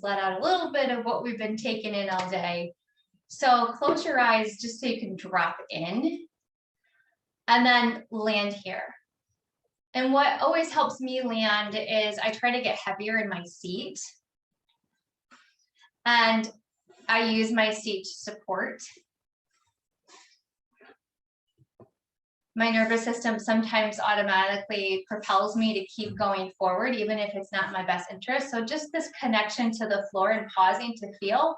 let out a little bit of what we've been taking in all day. So close your eyes just so you can drop in and then land here. And what always helps me land is I try to get heavier in my seat. And I use my seat to support. My nervous system sometimes automatically propels me to keep going forward, even if it's not my best interest. So just this connection to the floor and pausing to feel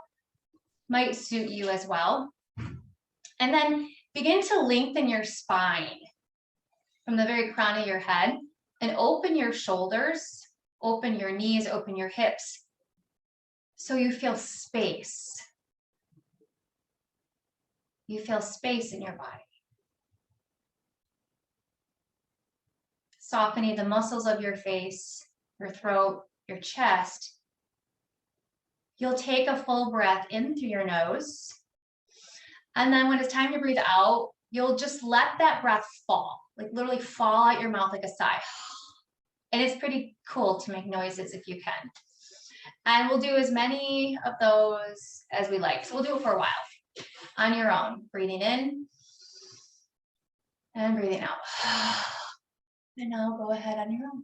might suit you as well. And then begin to lengthen your spine from the very crown of your head and open your shoulders, open your knees, open your hips. So you feel space. You feel space in your body. Softening the muscles of your face, your throat, your chest. You'll take a full breath in through your nose. And then when it's time to breathe out, you'll just let that breath fall, like literally fall out your mouth like a sigh. And it's pretty cool to make noises if you can. And we'll do as many of those as we like. So we'll do it for a while on your own. Breathing in and breathing out. And now go ahead on your own.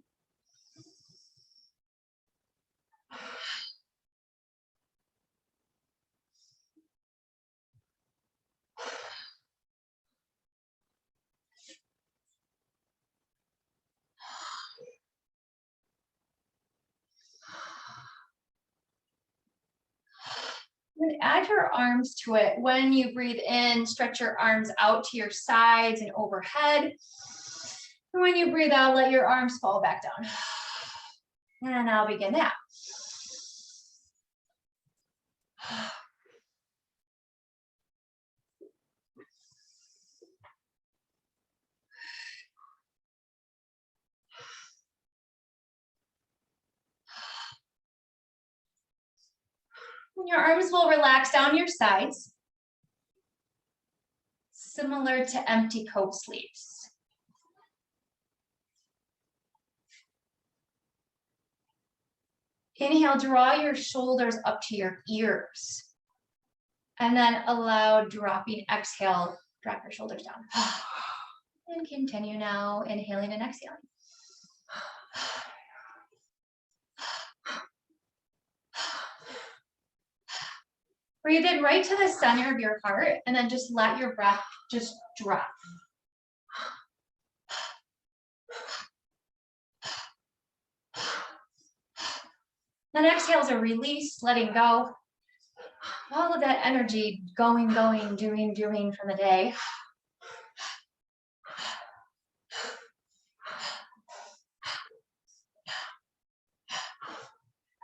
And add your arms to it. When you breathe in, stretch your arms out to your sides and overhead. And when you breathe out, let your arms fall back down. And I'll begin that. And your arms will relax down your sides, similar to empty coat sleeves. Inhale, draw your shoulders up to your ears. And then allow dropping exhale, drop your shoulders down. And continue now, inhaling and exhaling. Breathe in right to the center of your heart and then just let your breath just drop. Then exhale is a release, letting go. All of that energy going, doing from the day.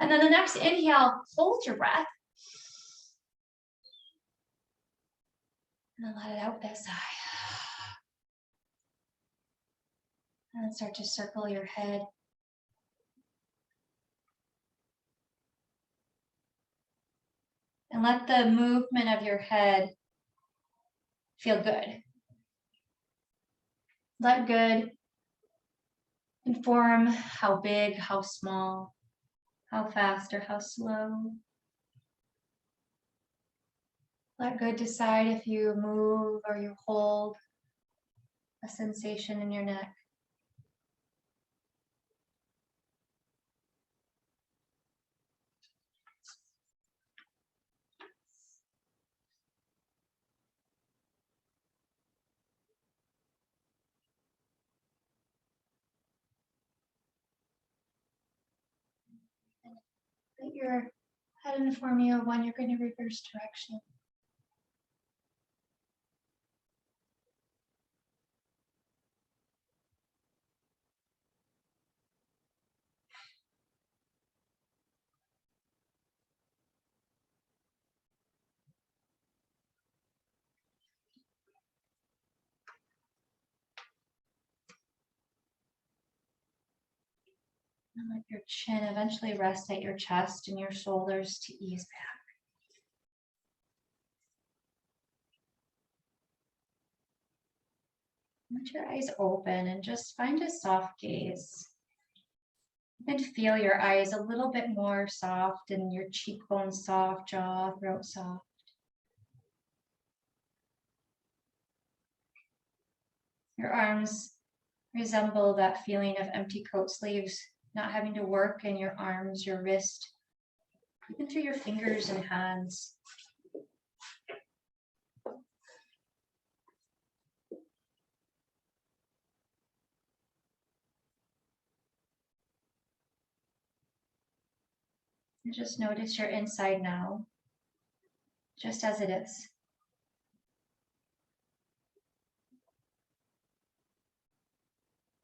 And then the next inhale, hold your breath. And then let it out with that sigh. And then start to circle your head. And let the movement of your head feel good. Let good inform how big, how small, how fast or how slow. Let good decide if you move or you hold a sensation in your neck. Let your head inform you of when you're going to reverse direction. And let your chin eventually rest at your chest and your shoulders to ease back. Let your eyes open and just find a soft gaze. And feel your eyes a little bit more soft and your cheekbones soft, jaw, throat soft. Your arms resemble that feeling of empty coat sleeves, not having to work in your arms, your wrist, even through your fingers and hands. And just notice your inside now, just as it is.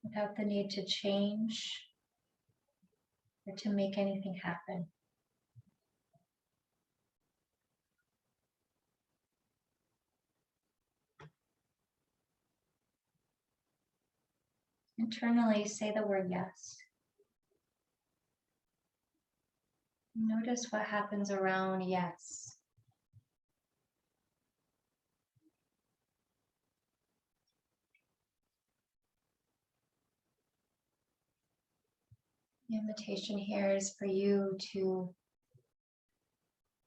Without the need to change or to make anything happen. Internally, say the word yes. Notice what happens around yes. The invitation here is for you to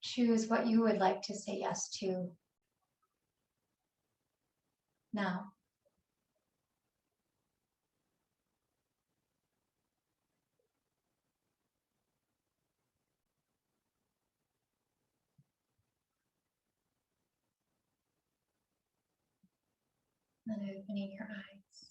choose what you would like to say yes to now. And opening your eyes.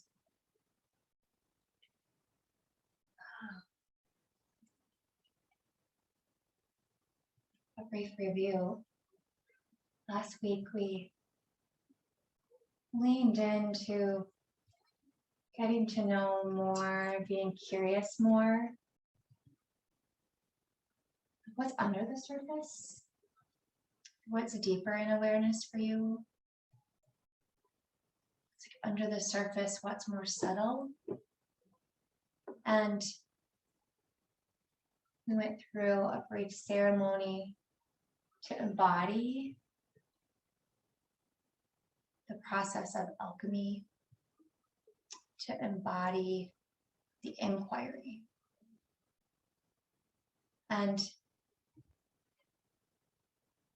A brief review. Last week we leaned into getting to know more, being curious more. What's under the surface? What's deeper in awareness for you? Under the surface, what's more subtle? And we went through a brief ceremony to embody the process of alchemy, to embody the inquiry. And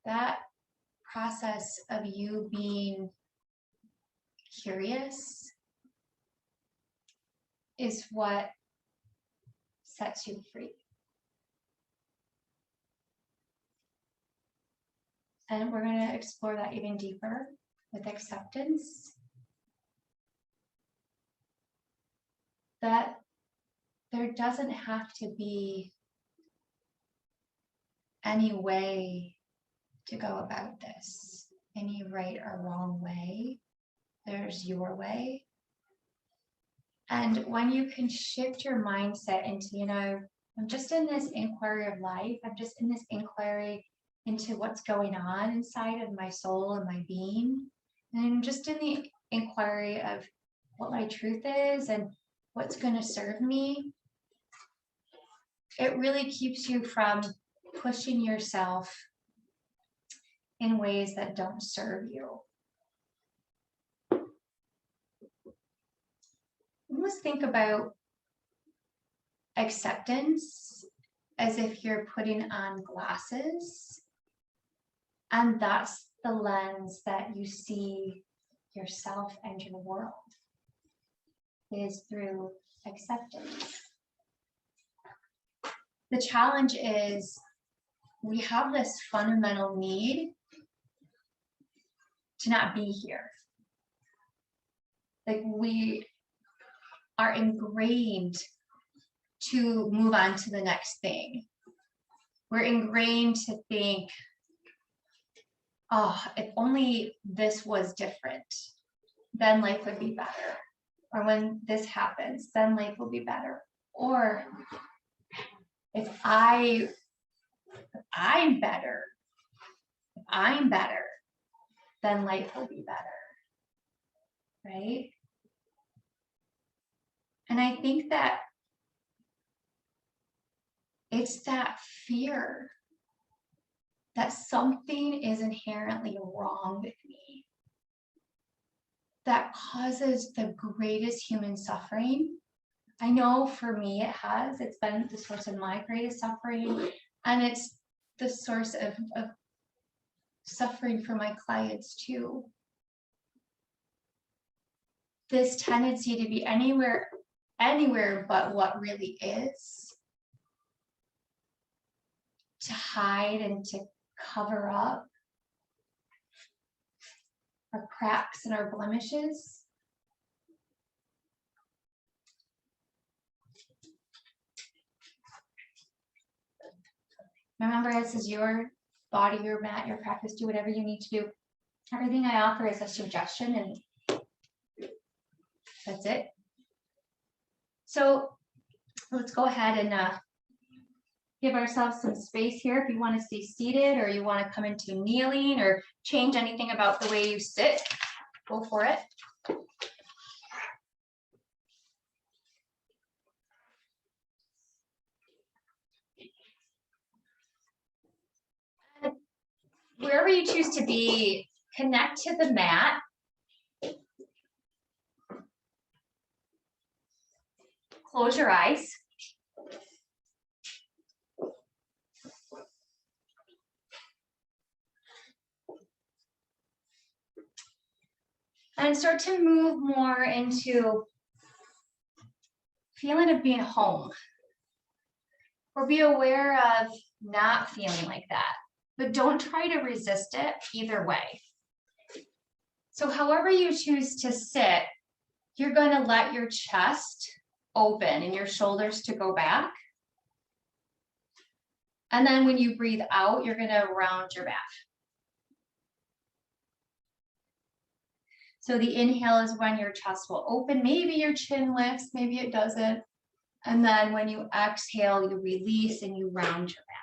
that process of you being curious is what sets you free. And we're going to explore that even deeper with acceptance. That there doesn't have to be any way to go about this, any right or wrong way. There's your way. And when you can shift your mindset into, I'm just in this inquiry of life, I'm just in this inquiry into what's going on inside of my soul and my being. And I'm just in the inquiry of what my truth is and what's going to serve me. It really keeps you from pushing yourself in ways that don't serve you. Almost think about acceptance as if you're putting on glasses, and that's the lens that you see yourself and your world, is through acceptance. The challenge is we have this fundamental need to not be here. Like we are ingrained to move on to the next thing. We're ingrained to think, oh, if only this was different, then life would be better. Or when this happens, then life will be better. Or if I'm better, then life will be better, right? And I think that it's that fear that something is inherently wrong with me that causes the greatest human suffering I know for me it has. It's been the source of my greatest suffering, and it's the source of suffering for my clients too. This tendency to be anywhere but what really is, to hide and to cover up our cracks and our blemishes. Remember, this is your body, your mat, your practice. Do whatever you need to do. Everything I offer is a suggestion, and that's it. So let's go ahead and give ourselves some space here. If you want to stay seated, or you want to come into kneeling, or change anything about the way you sit, go for it. Wherever you choose to be, connect to the mat. Close your eyes. And start to move more into feeling of being home. Or be aware of not feeling like that. But don't try to resist it either way. So however you choose to sit, you're going to let your chest open and your shoulders to go back. And then when you breathe out, you're going to round your back. So the inhale is when your chest will open. Maybe your chin lifts, maybe it doesn't. And then when you exhale, you release and you round your back.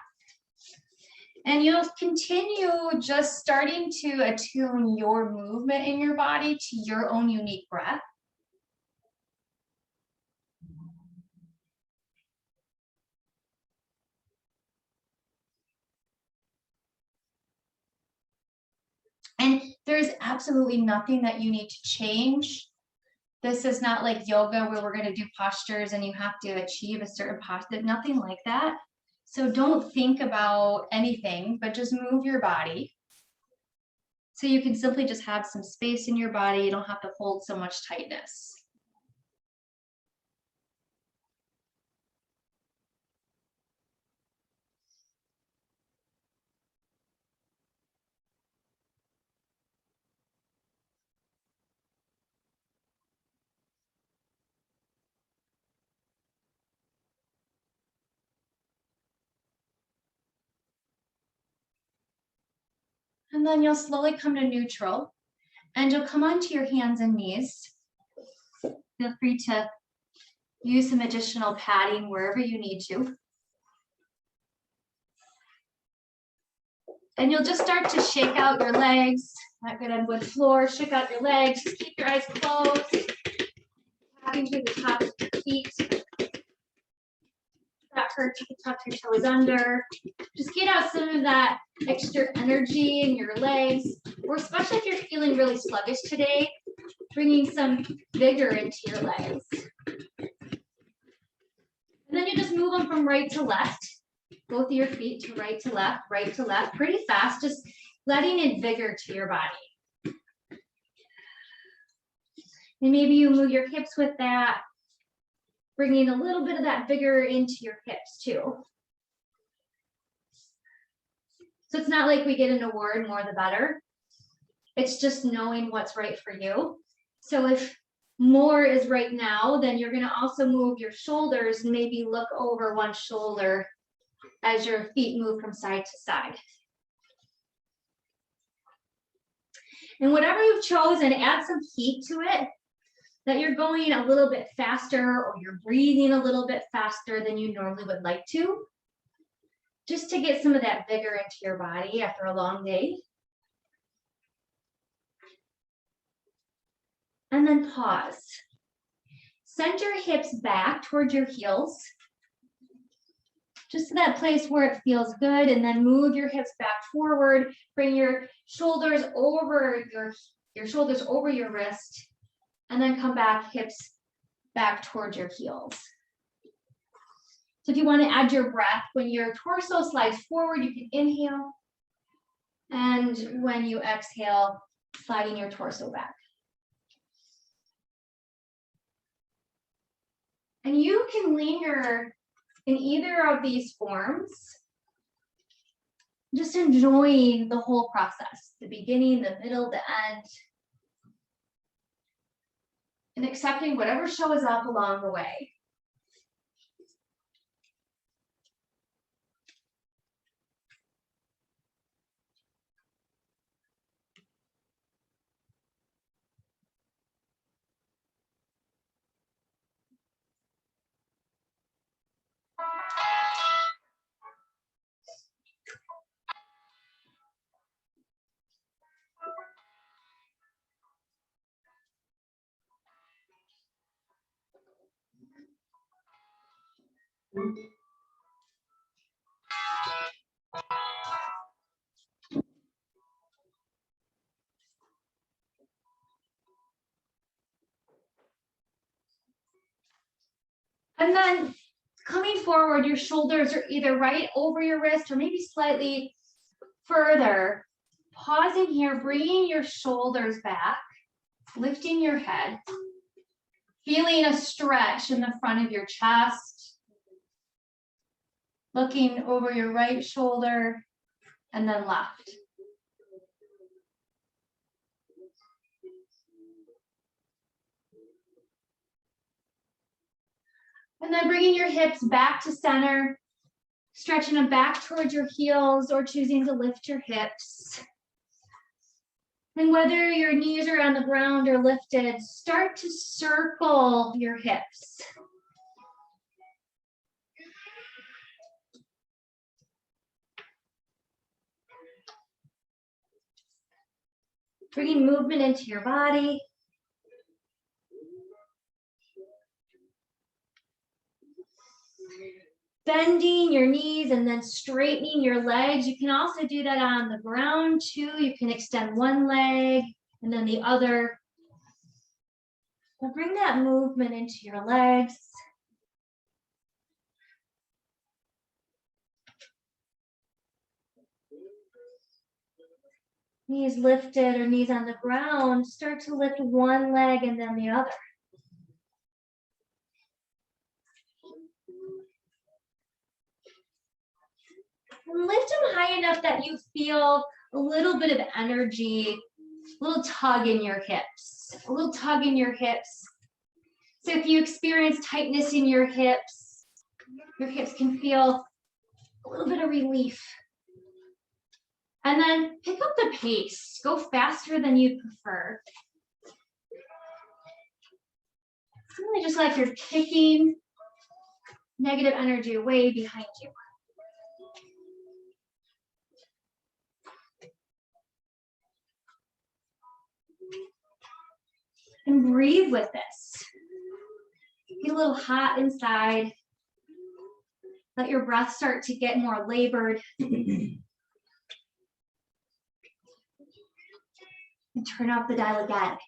And you'll continue just starting to attune your movement in your body to your own unique breath. And there's absolutely nothing that you need to change. This is not like yoga where we're going to do postures and you have to achieve a certain posture, nothing like that. So don't think about anything, but just move your body. So you can simply just have some space in your body. You don't have to hold so much tightness. And then you'll slowly come to neutral, and you'll come onto your hands and knees. Feel free to use some additional padding wherever you need to. And you'll just start to shake out your legs. Not good on wood floor. Shake out your legs. Just keep your eyes closed. Tapping through the tops of your feet. That hurts, you can tuck your toes under. Just get out some of that extra energy in your legs, or especially if you're feeling really sluggish today, bringing some vigor into your legs. And then you just move them from right to left, both of your feet to right to left, pretty fast, just letting in vigor to your body. And maybe you move your hips with that, bringing a little bit of that vigor into your hips too. So it's not like we get an award, more the better. It's just knowing what's right for you. So if more is right now, then you're gonna also move your shoulders and maybe look over one shoulder as your feet move from side to side. And whatever you've chosen, add some heat to it, that you're going a little bit faster or you're breathing a little bit faster than you normally would like to, just to get some of that vigor into your body after a long day. And then pause. Send your hips back towards your heels, just to that place where it feels good, and then move your hips back forward. Bring your shoulders over your shoulders over your wrist, and then come back, hips back towards your heels. So if you want to add your breath, when your torso slides forward, you can inhale. And when you exhale, sliding your torso back. And you can linger in either of these forms, just enjoying the whole process, the beginning, the middle, the end, and accepting whatever shows up along the way. And then coming forward, your shoulders are either right over your wrist or maybe slightly further. Pausing here, bringing your shoulders back, lifting your head, feeling a stretch in the front of your chest, looking over your right shoulder and then left. And then bringing your hips back to center, stretching them back towards your heels or choosing to lift your hips. And whether your knees are on the ground or lifted, start to circle your hips. Bringing movement into your body. Bending your knees and then straightening your legs. You can also do that on the ground too. You can extend one leg and then the other. So bring that movement into your legs. Knees lifted or knees on the ground. Start to lift one leg and then the other. And lift them high enough that you feel a little bit of energy, a little tug in your hips, a little tug in your hips. So if you experience tightness in your hips can feel a little bit of relief. And then pick up the pace, go faster than you prefer. It's really just like you're kicking negative energy away behind you. And breathe with this. Get a little hot inside. Let your breath start to get more labored. And turn off the dial again.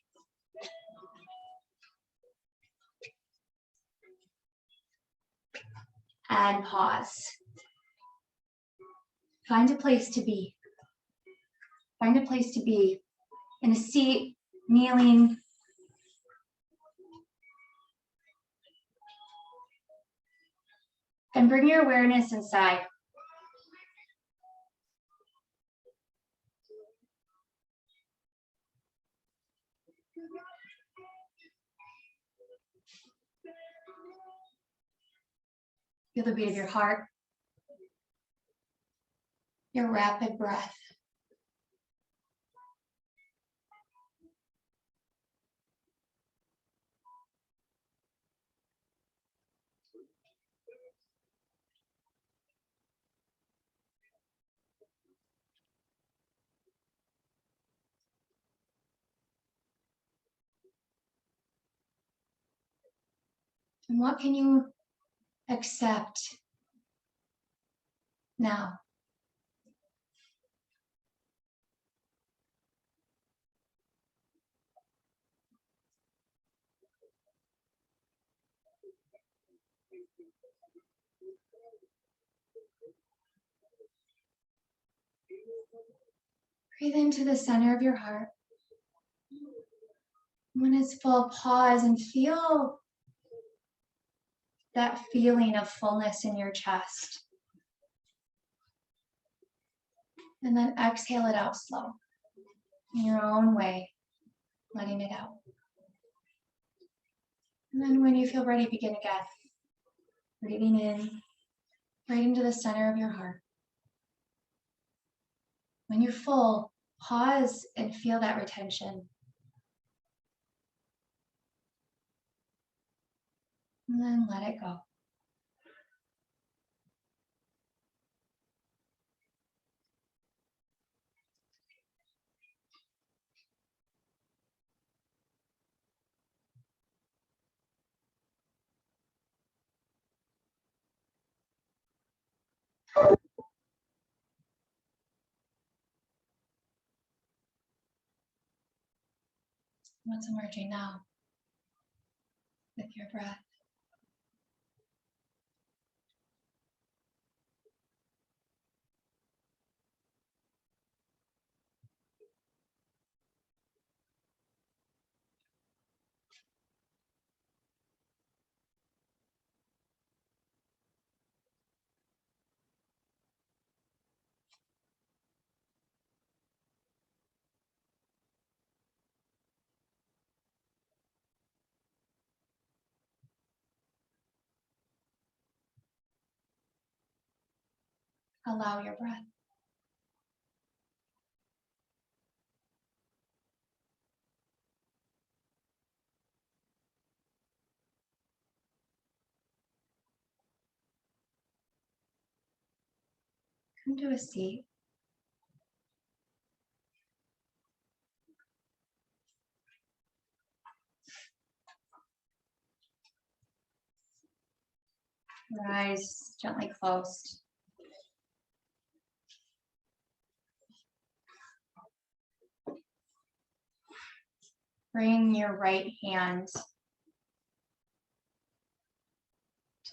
And pause. Find a place to be. Find a place to be in a seat, kneeling. And bring your awareness inside. Feel the beat of your heart, your rapid breath. And what can you accept now? Breathe into the center of your heart. When it's full, pause and feel that feeling of fullness in your chest. And then exhale it out slow, in your own way, letting it out. And then when you feel ready, begin again. Breathing in, right into the center of your heart. When you're full, pause and feel that retention. And then let it go. What's emerging now with your breath? Allow your breath. Come to a seat. Your eyes gently closed. Bring your right hand to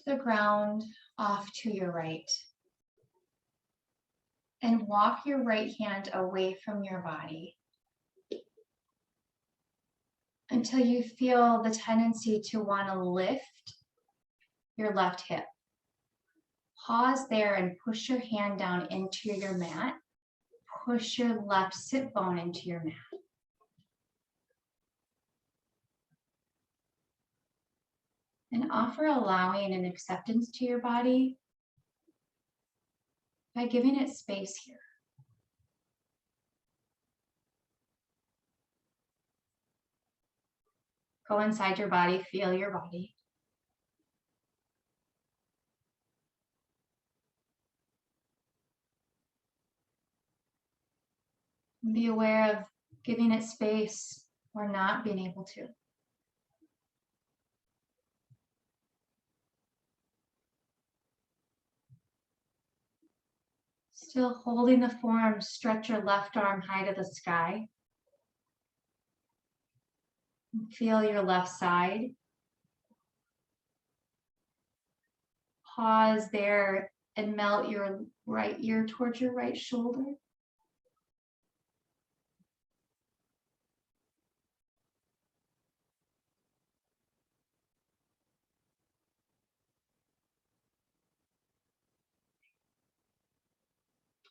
the ground off to your right. And walk your right hand away from your body until you feel the tendency to want to lift your left hip. Pause there and push your hand down into your mat. Push your left sit bone into your mat. And offer allowing and acceptance to your body by giving it space here. Go inside your body, feel your body. And be aware of giving it space or not being able to. Still holding the form, stretch your left arm high to the sky. And feel your left side. Pause there and melt your right ear towards your right shoulder.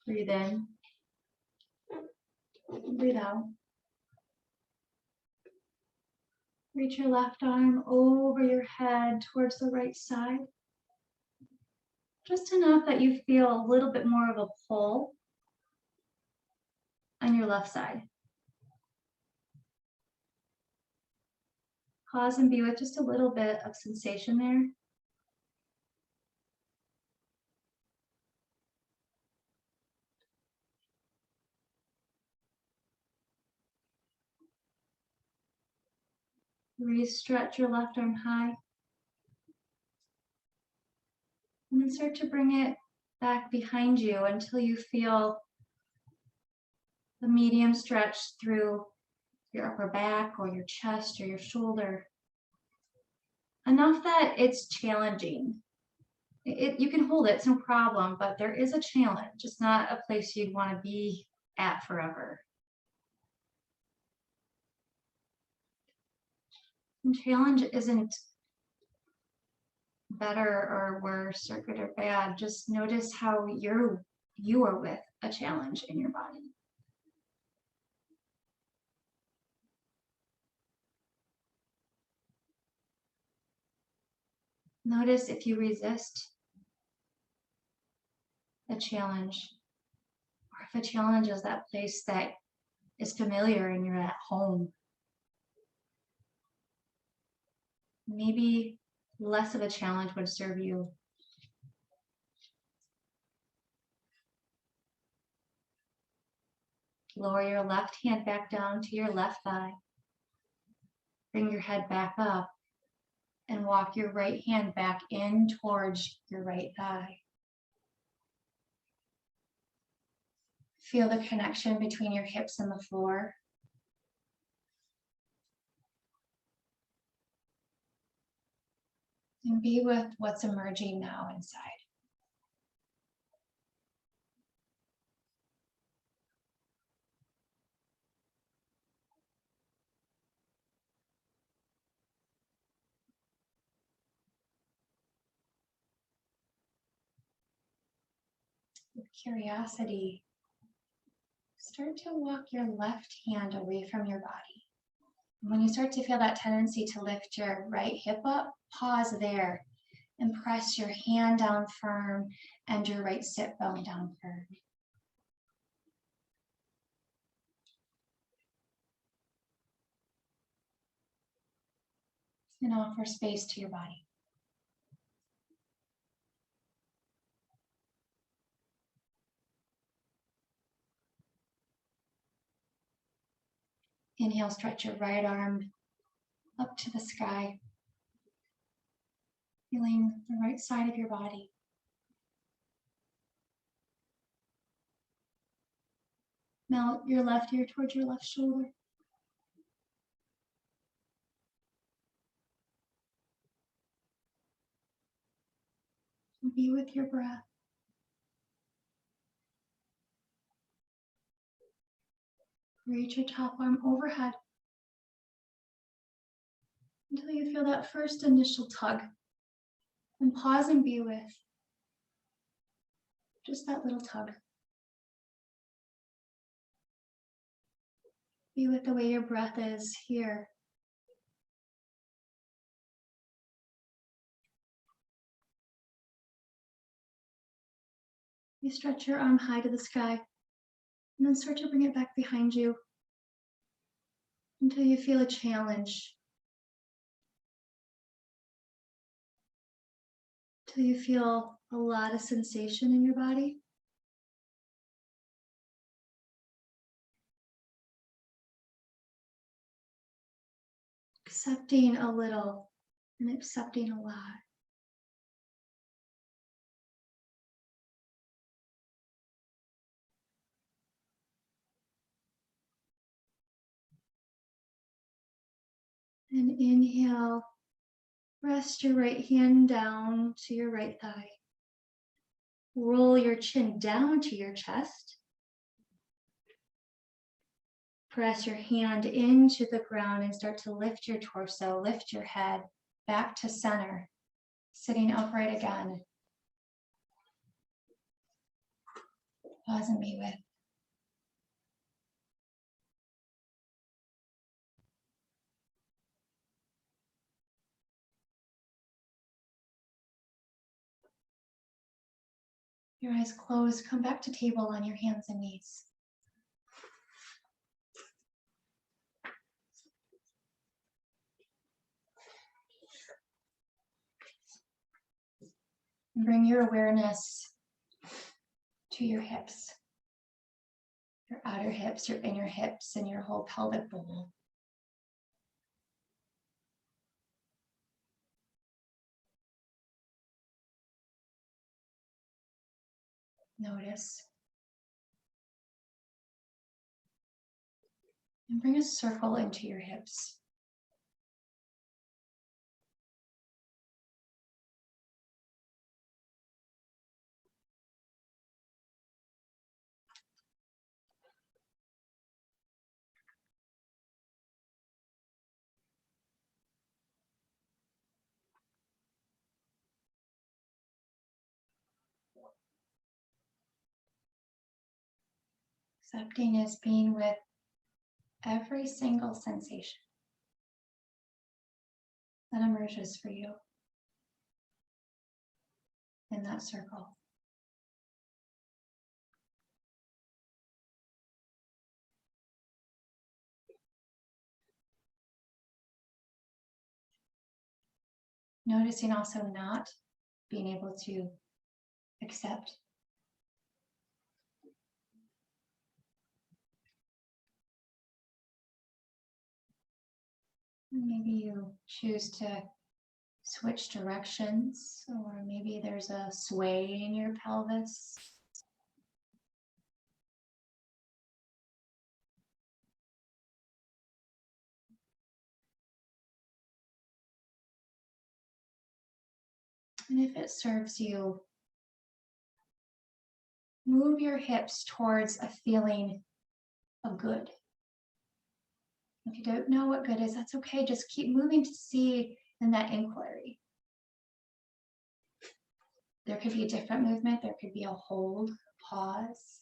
Breathe in. Breathe out. Reach your left arm over your head towards the right side. Just enough that you feel a little bit more of a pull on your left side. Pause and be with just a little bit of sensation there. Re-stretch your left arm high. And then start to bring it back behind you until you feel the medium stretch through your upper back or your chest or your shoulder. enough that it's challenging. You can hold it, it's no problem, but there is a challenge. It's not a place you'd want to be at forever. And challenge isn't better or worse or good or bad. Just notice how you are with a challenge in your body. Notice if you resist a challenge, or if a challenge is that place that is familiar and you're at home. Maybe less of a challenge would serve you. Lower your left hand back down to your left thigh. Bring your head back up and walk your right hand back in towards your right thigh. Feel the connection between your hips and the floor. And be with what's emerging now inside. With curiosity, start to walk your left hand away from your body. When you start to feel that tendency to lift your right hip up, pause there and press your hand down firm and your right sit bone down firm. And offer space to your body. Inhale, stretch your right arm up to the sky, feeling the right side of your body. Melt your left ear towards your left shoulder. And be with your breath. Reach your top arm overhead until you feel that first initial tug. And pause and be with just that little tug. Be with the way your breath is here. You stretch your arm high to the sky and then start to bring it back behind you until you feel a challenge. Till you feel a lot of sensation in your body. Accepting a little and accepting a lot. And inhale, rest your right hand down to your right thigh. Roll your chin down to your chest. Press your hand into the ground and start to lift your torso, lift your head back to center, sitting upright again. Pause and be with. Your eyes closed, come back to table on your hands and knees. Bring your awareness to your hips, your outer hips, your inner hips, and your whole pelvic bowl. Notice. And bring a circle into your hips. Accepting is being with every single sensation that emerges for you in that circle. Noticing also not being able to accept. Maybe you choose to switch directions, or maybe there's a sway in your pelvis. And if it serves you, move your hips towards a feeling of good. If you don't know what good is, that's okay. Just keep moving to see in that inquiry. There could be a different movement. There could be a hold, pause.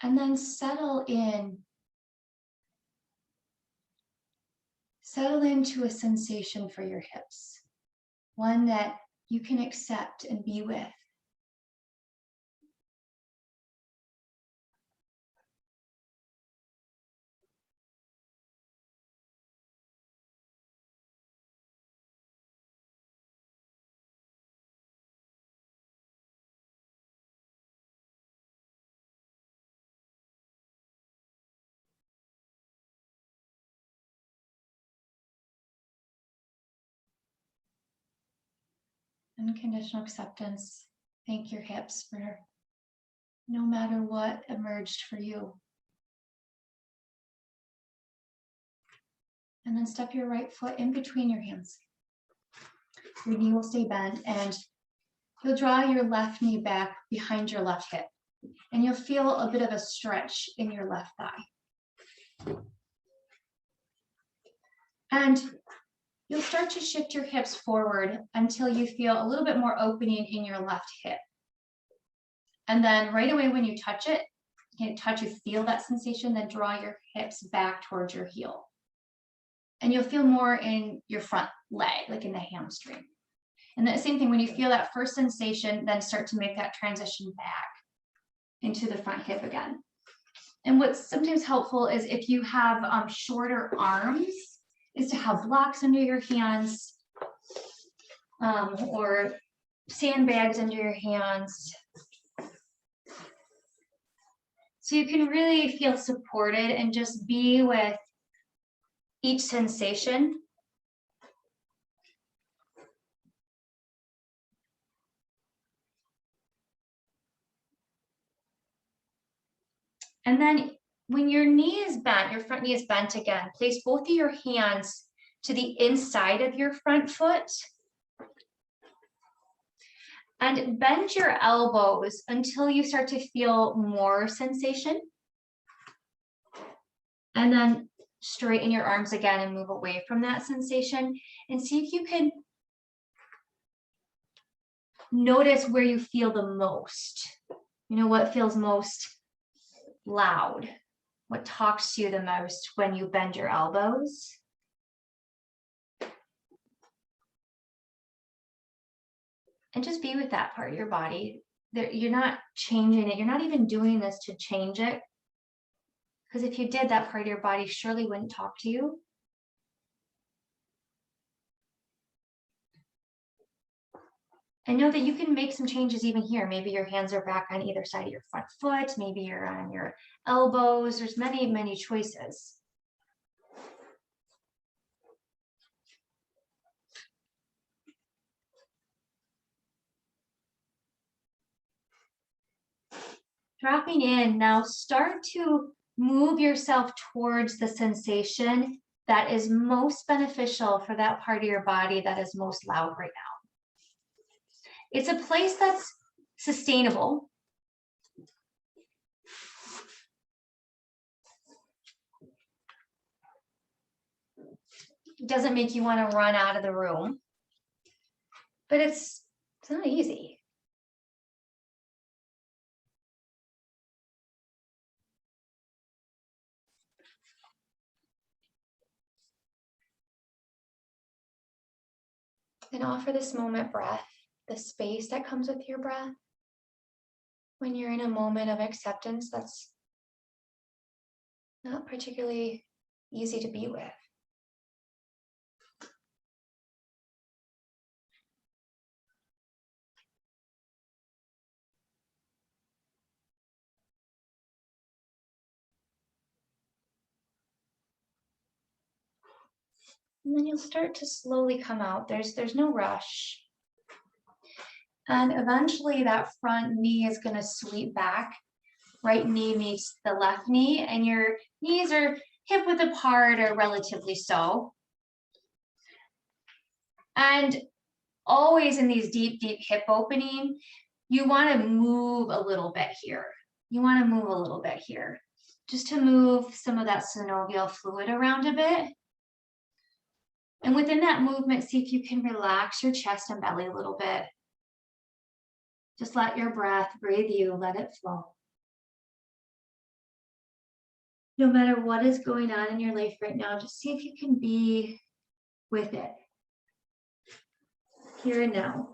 And then settle in. Settle into a sensation for your hips. One that you can accept and be with. Unconditional acceptance. Thank your hips for no matter what emerged for you. And then step your right foot in between your hands. Your knee will stay bent, and you'll draw your left knee back behind your left hip. And you'll feel a bit of a stretch in your left thigh. And you'll start to shift your hips forward until you feel a little bit more opening in your left hip. And then right away when you touch it, you feel that sensation, then draw your hips back towards your heel. And you'll feel more in your front leg, like in the hamstring. And the same thing, when you feel that first sensation, then start to make that transition back into the front hip again. And what's sometimes helpful is if you have shorter arms, is to have blocks under your hands, or sandbags under your hands. So you can really feel supported and just be with each sensation. And then when your knee is bent, your front knee is bent again, place both of your hands to the inside of your front foot. And bend your elbows until you start to feel more sensation. And then straighten your arms again and move away from that sensation. And see if you can notice where you feel the most. You know, what feels most loud? What talks to you the most when you bend your elbows? And just be with that part of your body. You're not changing it. You're not even doing this to change it. Because if you did, that part of your body surely wouldn't talk to you. And know that you can make some changes even here. Maybe your hands are back on either side of your front foot. Maybe you're on your elbows. There's many, many choices. Dropping in, now start to move yourself towards the sensation that is most beneficial for that part of your body that is most loud right now. It's a place that's sustainable. It doesn't make you want to run out of the room, but it's It's not easy. And offer this moment breath, the space that comes with your breath. When you're in a moment of acceptance, that's not particularly easy to be with. And then you'll start to slowly come out. There's no rush. And eventually that front knee is going to sweep back. Right knee meets the left knee, and your knees are hip width apart or relatively so. And always in these deep, deep hip opening, you want to move a little bit here. You want to move a little bit here, just to move some of that synovial fluid around a bit. And within that movement, see if you can relax your chest and belly a little bit. Just let your breath breathe you, let it flow. No matter what is going on in your life right now, just see if you can be with it. Here and now.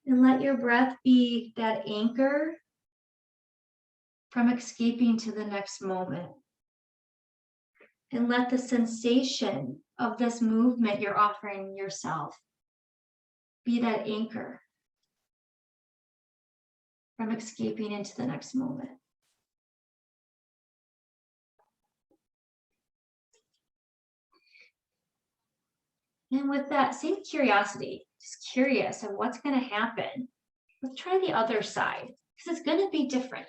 And let your breath be that anchor from escaping to the next moment. And let the sensation of this movement you're offering yourself be that anchor from escaping into the next moment. And with that same curiosity, just curious of what's going to happen, let's try the other side, because it's going to be different.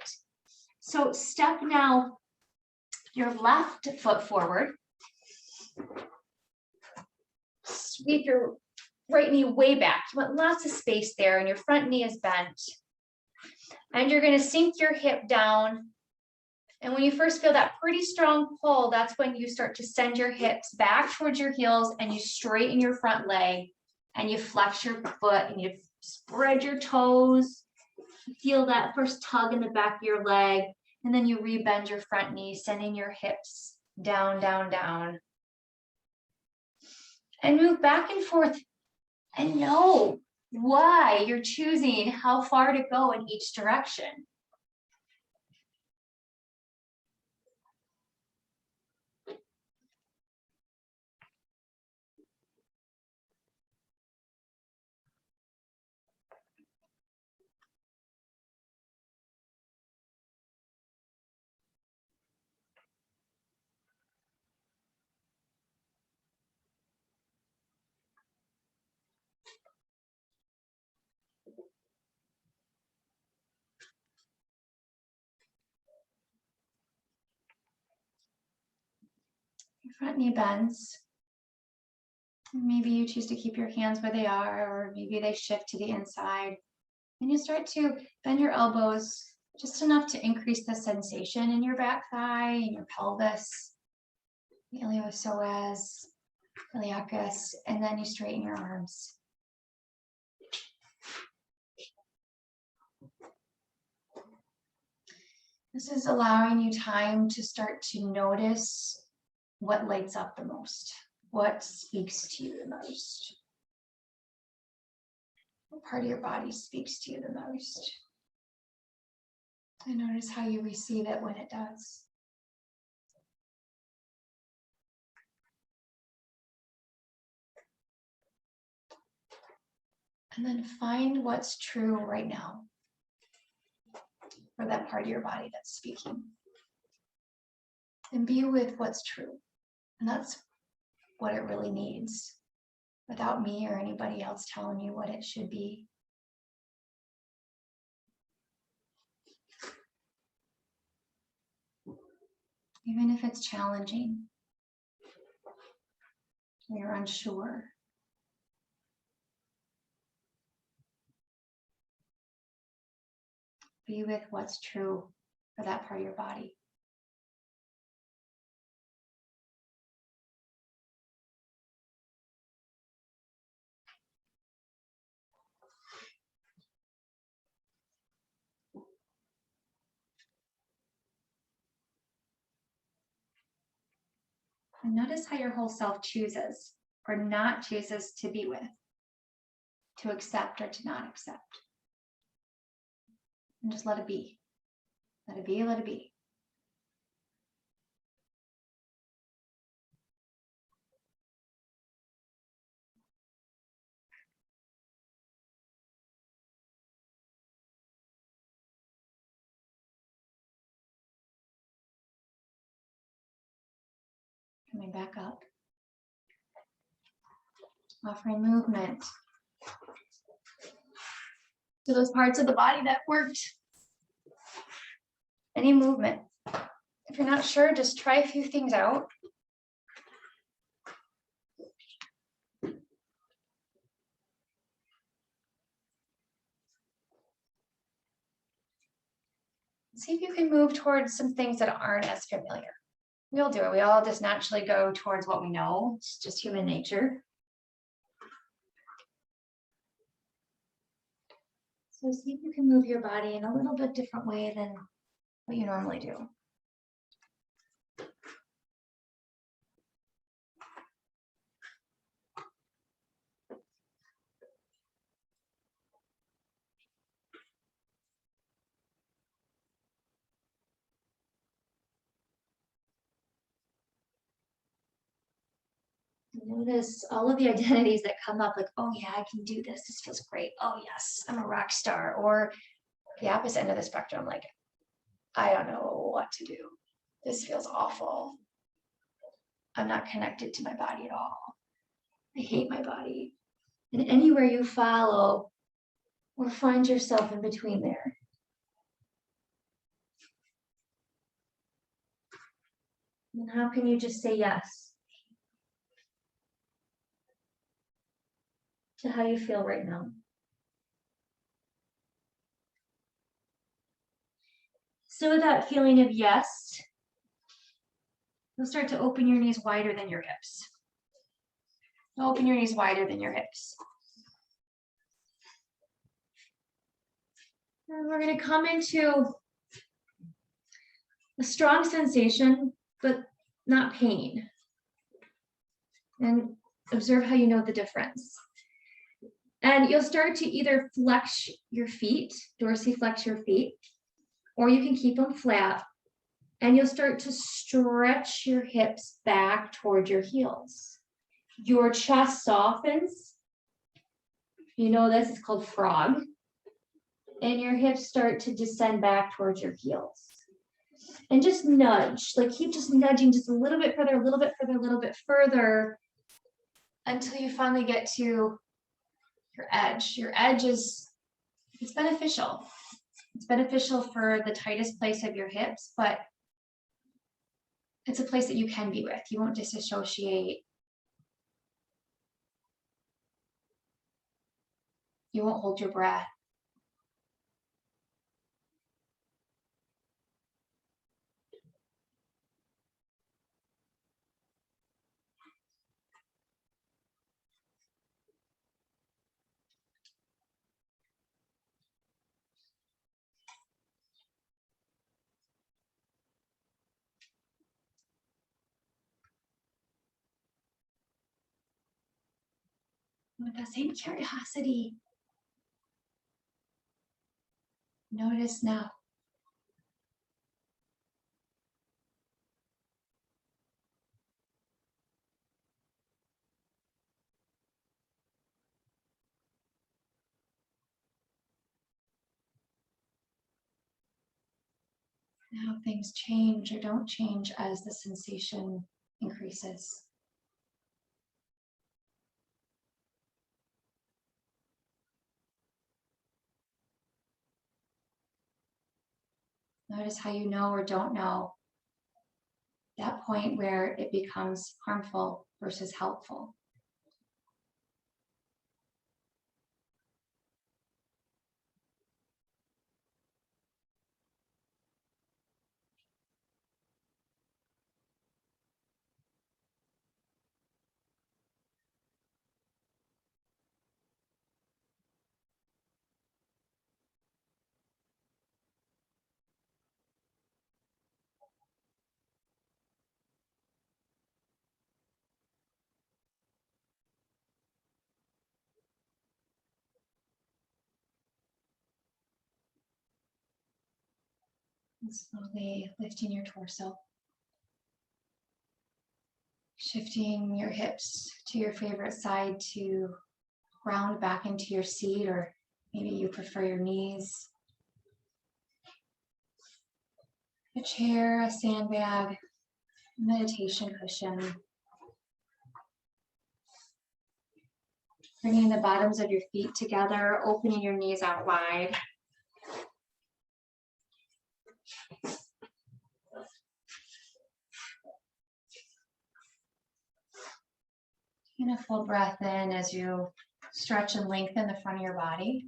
So step now your left foot forward. Sweep your right knee way back. You want lots of space there, and your front knee is bent. And you're going to sink your hip down. And when you first feel that pretty strong pull, that's when you start to send your hips back towards your heels, and you straighten your front leg, and you flex your foot, and you spread your toes. Feel that first tug in the back of your leg, and then you rebend your front knee, sending your hips down, down, down. And move back and forth, and know why you're choosing how far to go in each direction. Your front knee bends. Maybe you choose to keep your hands where they are, or maybe they shift to the inside. And you start to bend your elbows just enough to increase the sensation in your back thigh, in your pelvis, the iliopsoas, iliacus, and then you straighten your arms. This is allowing you time to start to notice what lights up the most, what speaks to you the most. What part of your body speaks to you the most? And notice how you receive it when it does. And then find what's true right now for that part of your body that's speaking. And be with what's true. And that's what it really needs, without me or anybody else telling you what it should be. Even if it's challenging, or you're unsure. Be with what's true for that part of your body. And notice how your whole self chooses or not chooses to be with, to accept or to not accept. And just let it be. Let it be, let it be. Coming back up. Offering movement to those parts of the body that worked. Any movement. If you're not sure, just try a few things out. See if you can move towards some things that aren't as familiar. We all do it. We all just naturally go towards what we know. It's just human nature. So see if you can move your body in a little bit different way than what you normally do. Notice all of the identities that come up, like, oh yeah, I can do this. This feels great. Oh yes, I'm a rock star. Or the opposite end of the spectrum, like, I don't know what to do. This feels awful. I'm not connected to my body at all. I hate my body. And anywhere you follow or find yourself in between there. And how can you just say yes to how you feel right now? So with that feeling of yes, you'll start to open your knees wider than your hips. Open your knees wider than your hips. And we're going to come into a strong sensation, but not pain. And observe how you know the difference. And you'll start to either flex your feet, dorsiflex your feet, or you can keep them flat. And you'll start to stretch your hips back toward your heels. Your chest softens. You know this, it's called frog. And your hips start to descend back towards your heels. And just nudge, like keep just nudging just a little bit further, a little bit further, a little bit further, until you finally get to your edge. Your edge it's beneficial. It's beneficial for the tightest place of your hips, but it's a place that you can be with. You won't disassociate. You won't hold your breath. With that same curiosity, notice now. How things change or don't change as the sensation increases. Notice how you know or don't know that point where it becomes harmful versus helpful. And slowly lifting your torso. Shifting your hips to your favorite side to ground back into your seat, or maybe you prefer your knees. A chair, a sandbag, meditation cushion. Bringing the bottoms of your feet together, opening your knees out wide. Taking a full breath in as you stretch and lengthen the front of your body.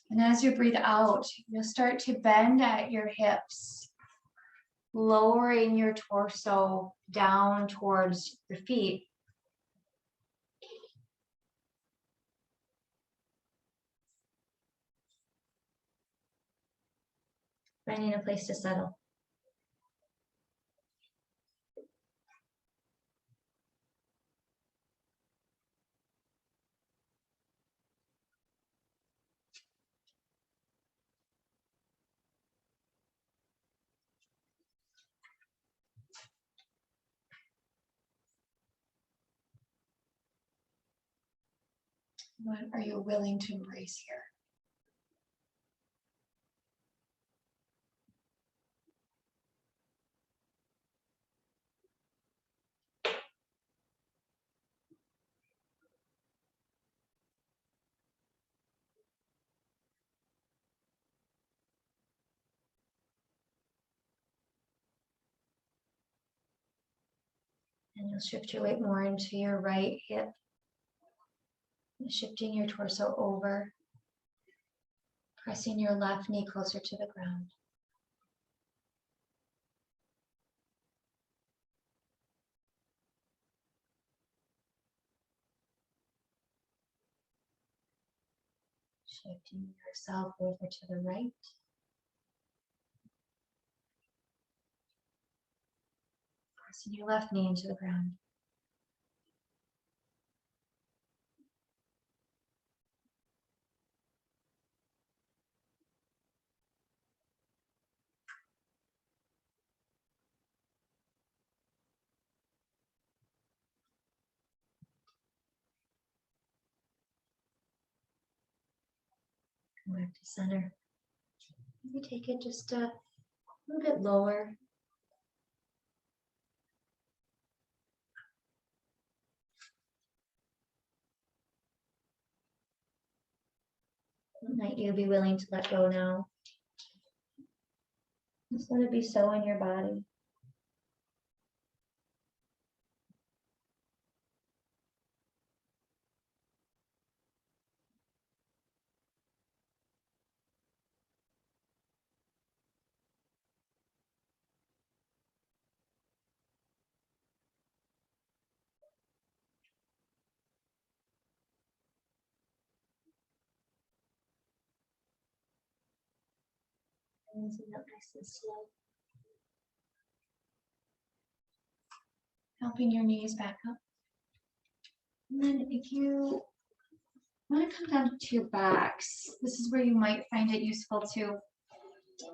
And as you breathe out, you'll start to bend at your hips, lowering your torso down towards your feet. Finding a place to settle. What are you willing to embrace here? And you'll shift your weight more into your right hip. Shifting your torso over. Pressing your left knee closer to the ground. Shifting yourself over to the right. Pressing your left knee into the ground. Come back to center. Maybe take it just a little bit lower. What might you be willing to let go now? Just let it be so in your body. Raising up nice and slow. Helping your knees back up. And then if you want to come down to your backs, this is where you might find it useful to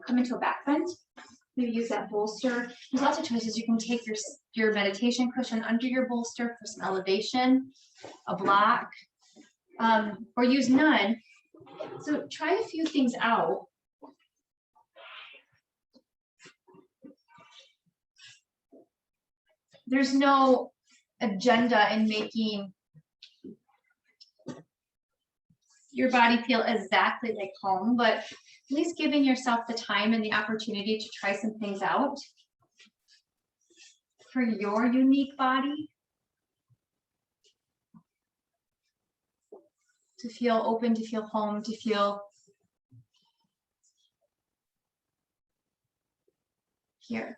come into a back bend. Maybe use that bolster. There's lots of choices. You can take your meditation cushion under your bolster for some elevation, a block, or use none. So try a few things out. There's no agenda in making your body feel exactly like home, but at least giving yourself the time and the opportunity to try some things out for your unique body, to feel open, to feel home, to feel here.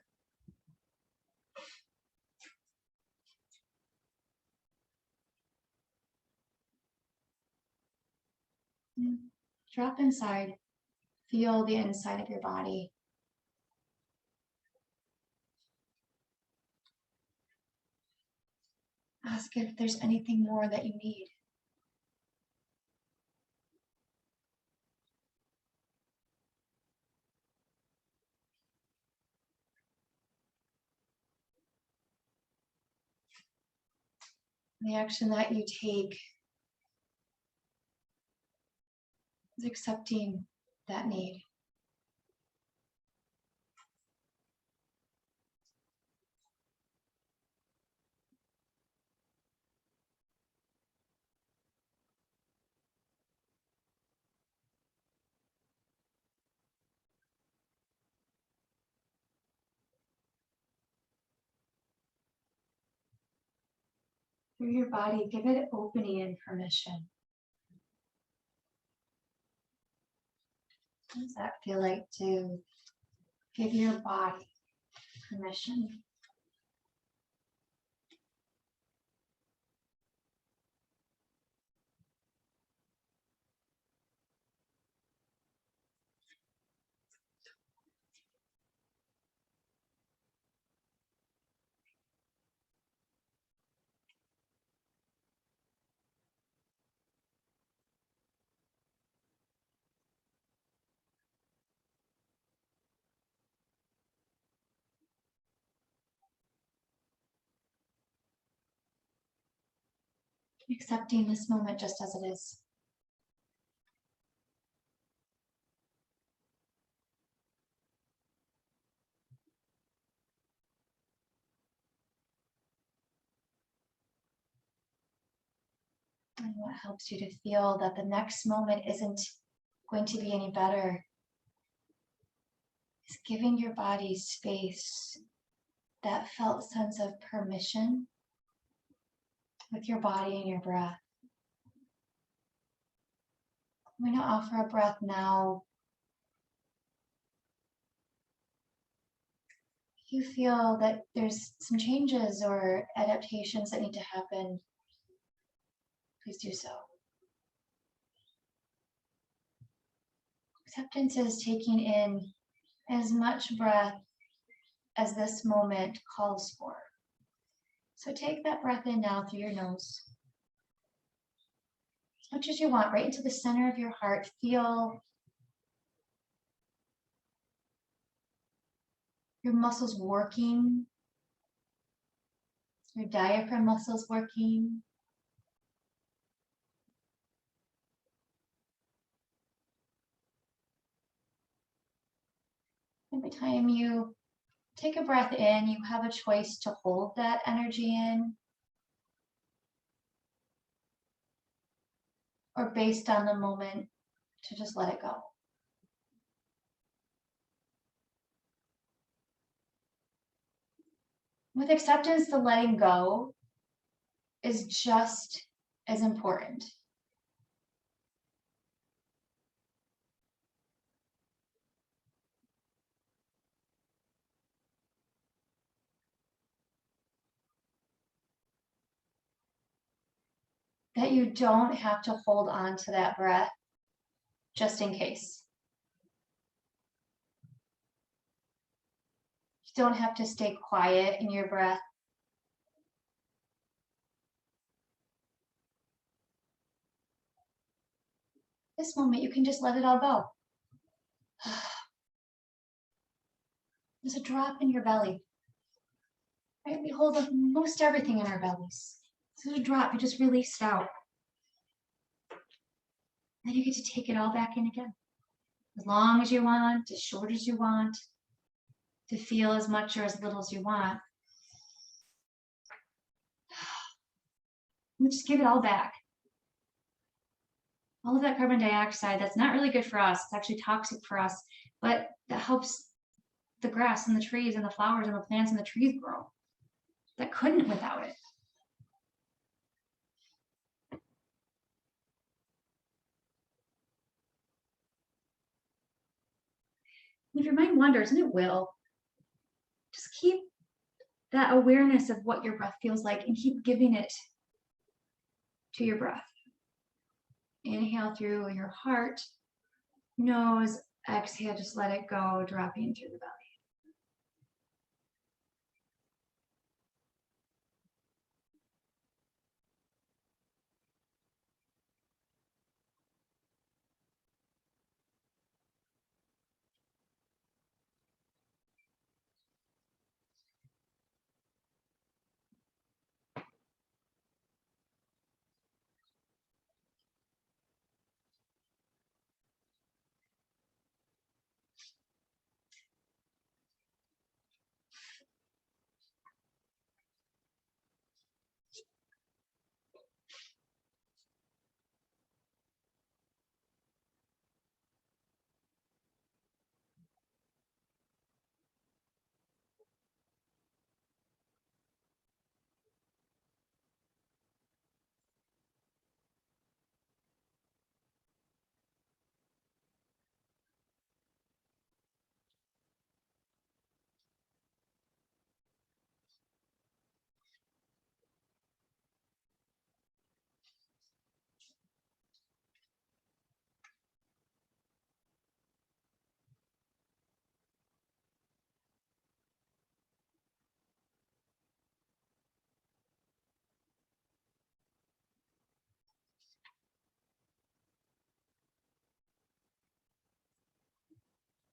Drop inside. Feel the inside of your body. Ask if there's anything more that you need. The action that you take is accepting that need. Through your body, give it opening and permission. What does that feel like to give your body permission? Accepting this moment just as it is. And what helps you to feel that the next moment isn't going to be any better is giving your body space, that felt sense of permission with your body and your breath. I'm going to offer a breath now. If you feel that there's some changes or adaptations that need to happen, please do so. Acceptance is taking in as much breath as this moment calls for. So take that breath in now through your nose. As much as you want, right into the center of your heart. Feel your muscles working, your diaphragm muscles working. Every time you take a breath in, you have a choice to hold that energy in, or based on the moment, to just let it go. With acceptance, the letting go is just as important. That you don't have to hold on to that breath just in case. You don't have to stay quiet in your breath. This moment, you can just let it all go. There's a drop in your belly. Right? We hold most everything in our bellies. So there's a drop, you just release it out. Then you get to take it all back in again. As long as you want, as short as you want, to feel as much or as little as you want. And just give it all back. All of that carbon dioxide, that's not really good for us. It's actually toxic for us, but that helps the grass and the trees and the flowers and the plants and the trees grow. That couldn't without it. If your mind wanders, and it will, just keep that awareness of what your breath feels like and keep giving it to your breath. Inhale through your heart, nose, exhale, just let it go, dropping through the belly.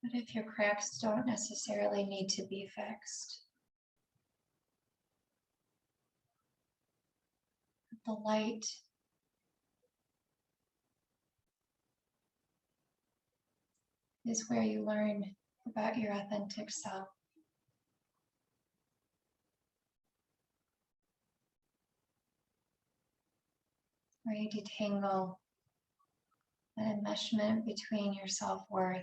But if your cracks don't necessarily need to be fixed, the light is where you learn about your authentic self. Where you detangle that enmeshment between your self-worth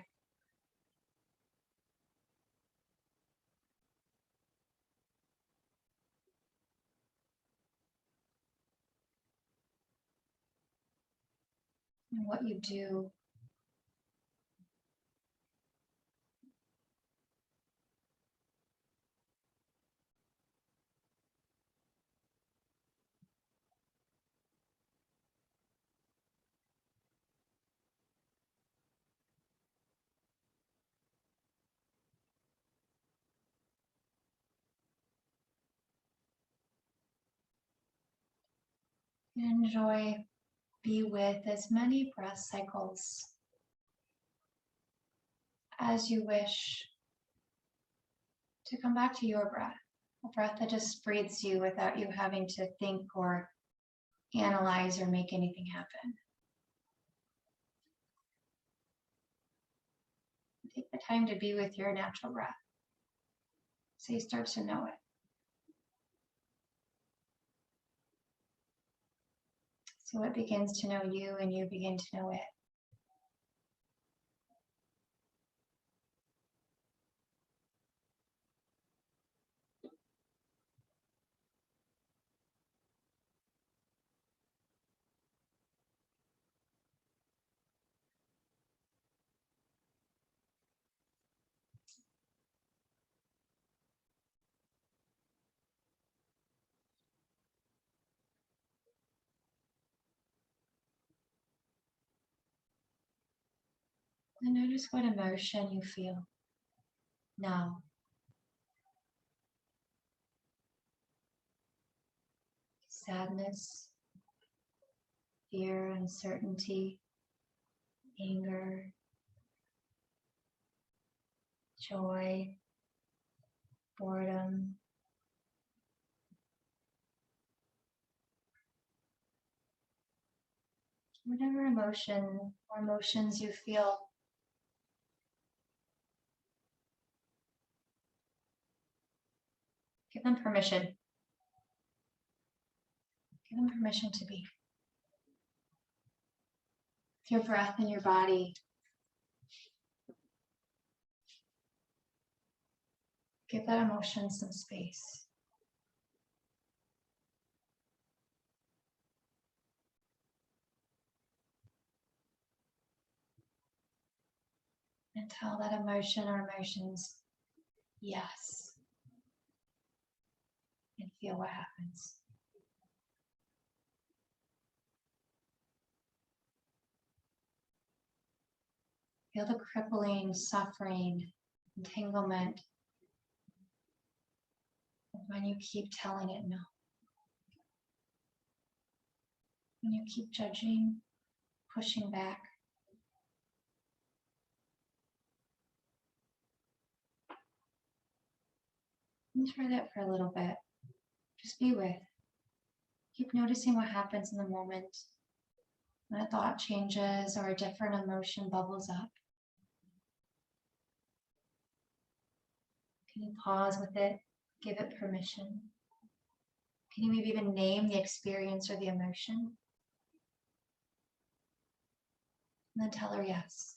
and what you do. Enjoy, be with as many breath cycles as you wish to come back to your breath, a breath that just breathes you without you having to think or analyze or make anything happen. Take the time to be with your natural breath so you start to know it. So it begins to know you and you begin to know it. And notice what emotion you feel now. Sadness, fear, uncertainty, anger, joy, boredom. Whatever emotion or emotions you feel, give them permission. Give them permission to be. With your breath in your body, give that emotion some space. And tell that emotion or emotions, yes. And feel what happens. Feel the crippling, suffering, entanglement when you keep telling it no. When you keep judging, pushing back. And try that for a little bit. Just be with. Keep noticing what happens in the moment when a thought changes or a different emotion bubbles up. Can you pause with it? Give it permission. Can you maybe even name the experience or the emotion? And then tell her yes.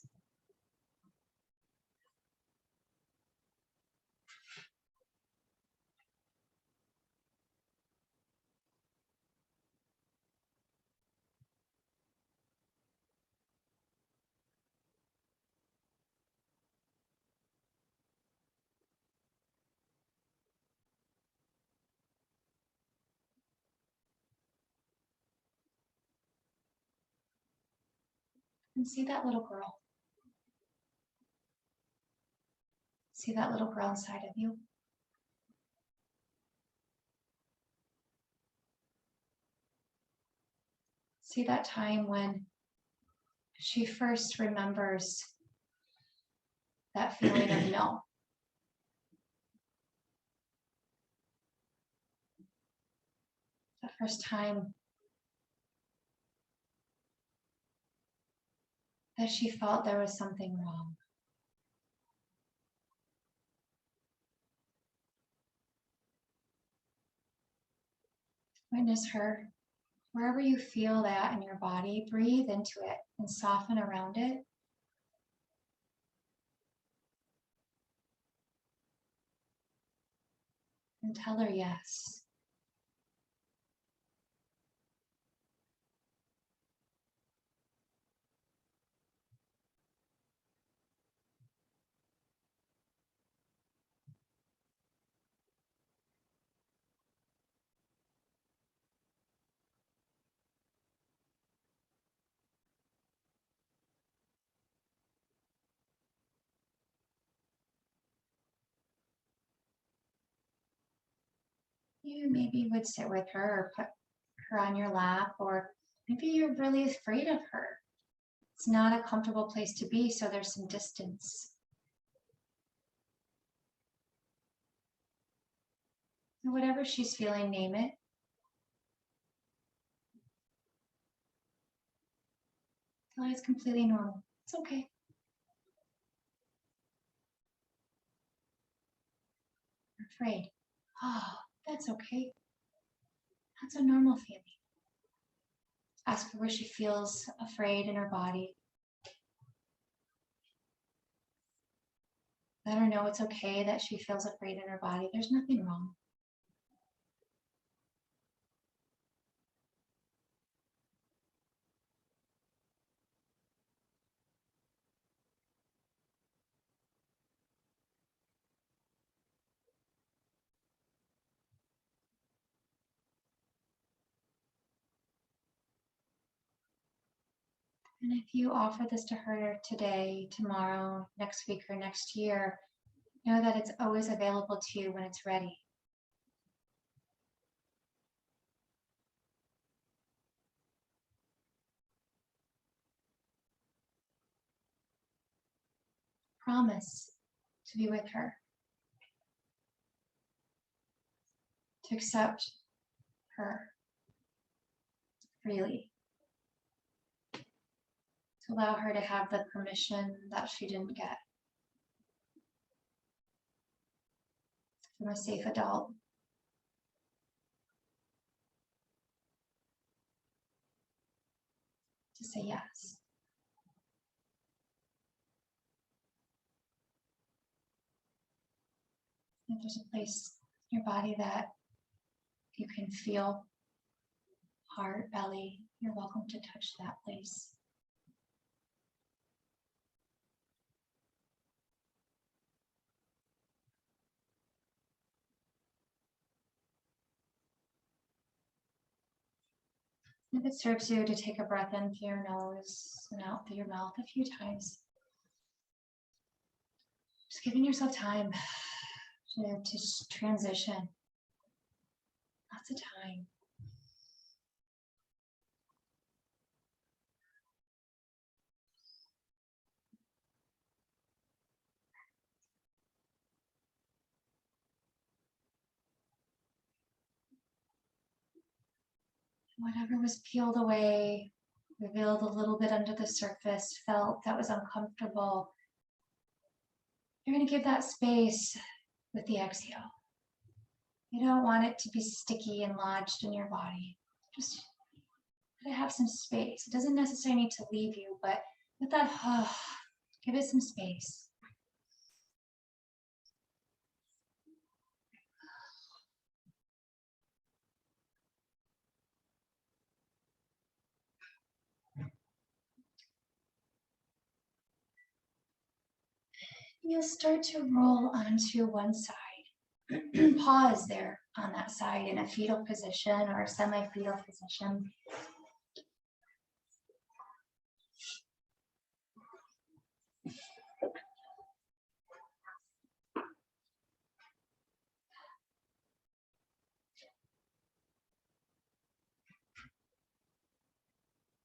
And see that little girl. See that little girl inside of you. See that time when she first remembers that feeling of no. The first time that she felt there was something wrong. Witness her. Wherever you feel that in your body, breathe into it and soften around it. And tell her yes. You maybe would sit with her or put her on your lap, or maybe you're really afraid of her. It's not a comfortable place to be, so there's some distance. And whatever she's feeling, name it. Tell her it's completely normal. It's okay. You're afraid. Oh, that's okay. That's a normal feeling. Ask her where she feels afraid in her body. Let her know it's okay that she feels afraid in her body. There's nothing wrong. And if you offer this to her today, tomorrow, next week, or next year, know that it's always available to you when it's ready. Promise to be with her, to accept her freely, to allow her to have the permission that she didn't get from a safe adult. To say yes. If there's a place in your body that you can feel, heart, belly, you're welcome to touch that place. If it serves you to take a breath in through your nose and out through your mouth a few times, just giving yourself time to transition. Lots of time. Whatever was peeled away, revealed a little bit under the surface, felt that was uncomfortable, you're going to give that space with the exhale. You don't want it to be sticky and lodged in your body. Just let it have some space. It doesn't necessarily need to leave you, but with that, give it some space. You'll start to roll onto one side. Pause there on that side in a fetal position or a semi-fetal position.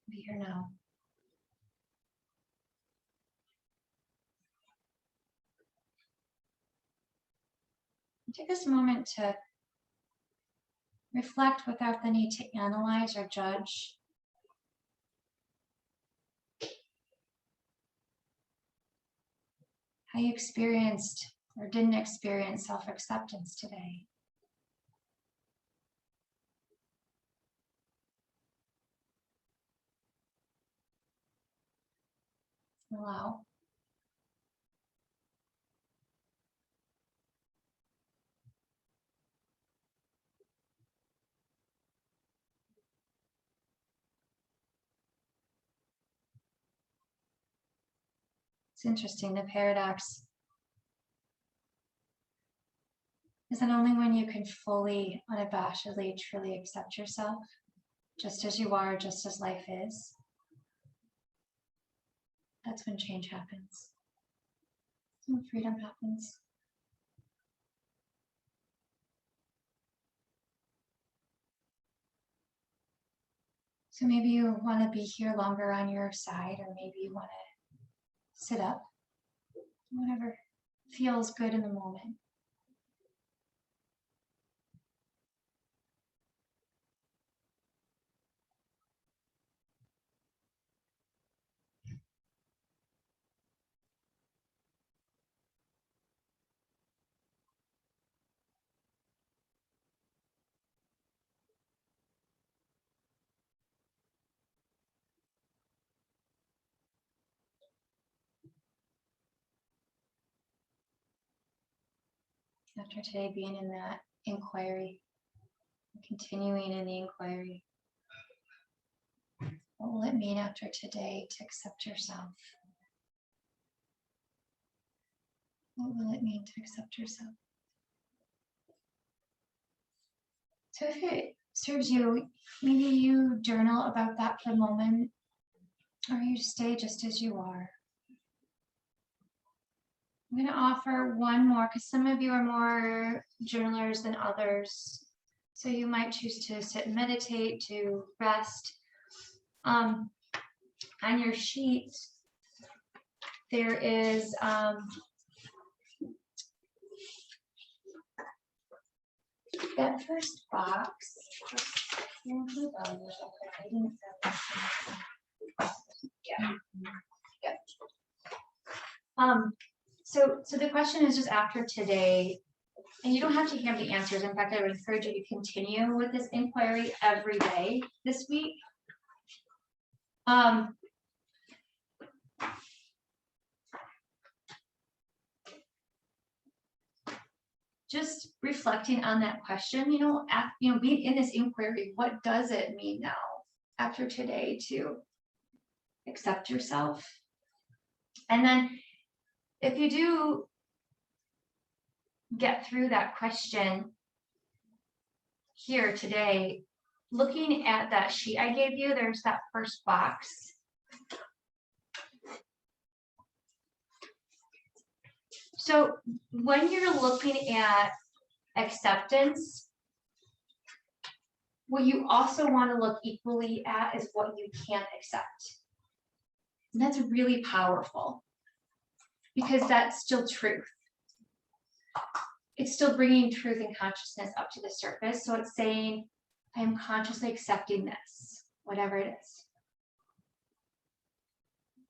Be here now. take this moment to reflect without the need to analyze or judge. How you experienced or didn't experience self-acceptance today. Allow. It's interesting, the paradox is that only when you can fully, unabashedly, truly accept yourself, just as you are, just as life is, that's when change happens. When freedom happens. So maybe you want to be here longer on your side, or maybe you want to sit up, whatever feels good in the moment. After today being in that inquiry, continuing in the inquiry, what will it mean after today to accept yourself? What will it mean to accept yourself? So if it serves you, maybe you journal about that for a moment, or you stay just as you are. I'm going to offer one more because some of you are more journalers than others. So you might choose to sit and meditate, to rest. On your sheet, there is that first box. So the question is just after today, and you don't have to have the answers. In fact, I would encourage you to continue with this inquiry every day this week. Just reflecting on that question, being in this inquiry, what does it mean now after today to accept yourself? And then if you do get through that question here today, looking at that sheet I gave you, there's that first box. So when you're looking at acceptance, what you also want to look equally at is what you can't accept. And that's really powerful because that's still truth. It's still bringing truth and consciousness up to the surface. So it's saying, I am consciously accepting this, whatever it is.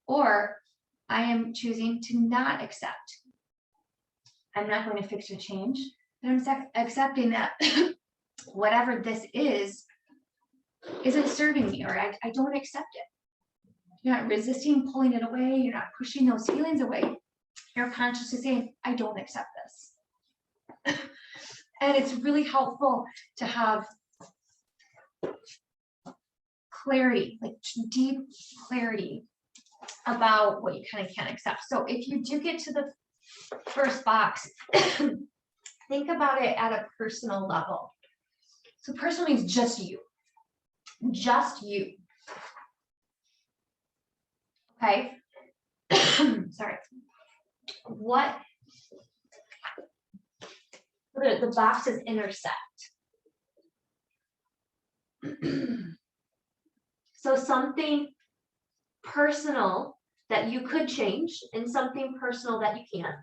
Or I am choosing to not accept. I'm not going to fix or change, but I'm accepting that whatever this isn't serving me, or I don't accept it. You're not resisting pulling it away. You're not pushing those feelings away. You're consciously saying, I don't accept this. And it's really helpful to have clarity, like deep clarity about what you kind of can't accept. So if you do get to the first box, think about it at a personal level. So personal means just you. Just you. Okay. Sorry. What the boxes intersect. So something personal that you could change and something personal that you can't.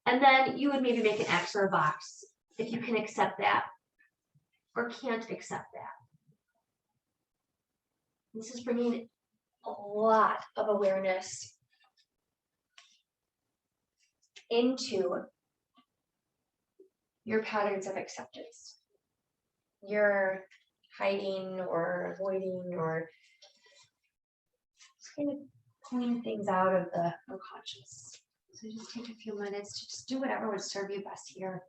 And then you would maybe make an X or a box if you can accept that or can't accept that. This is bringing a lot of awareness into your patterns of acceptance. You're hiding or avoiding or just kind of pulling things out of the unconscious. So just take a few minutes to just do whatever would serve you best here.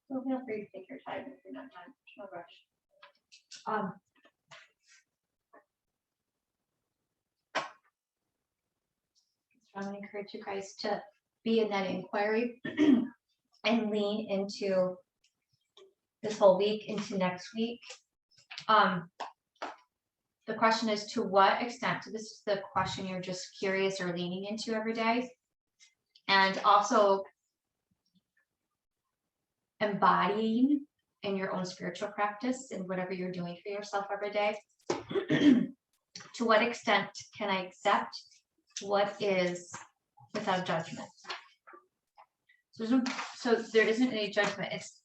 So feel free to take your time if you're not done. No rush. I strongly encourage you guys to be in that inquiry and lean into this whole week, into next week. The question is, to what extent? So this is the question you're just curious or leaning into every day. And also embodying in your own spiritual practice and whatever you're doing for yourself every day. To what extent can I accept what is without judgment? So there isn't any judgment. It's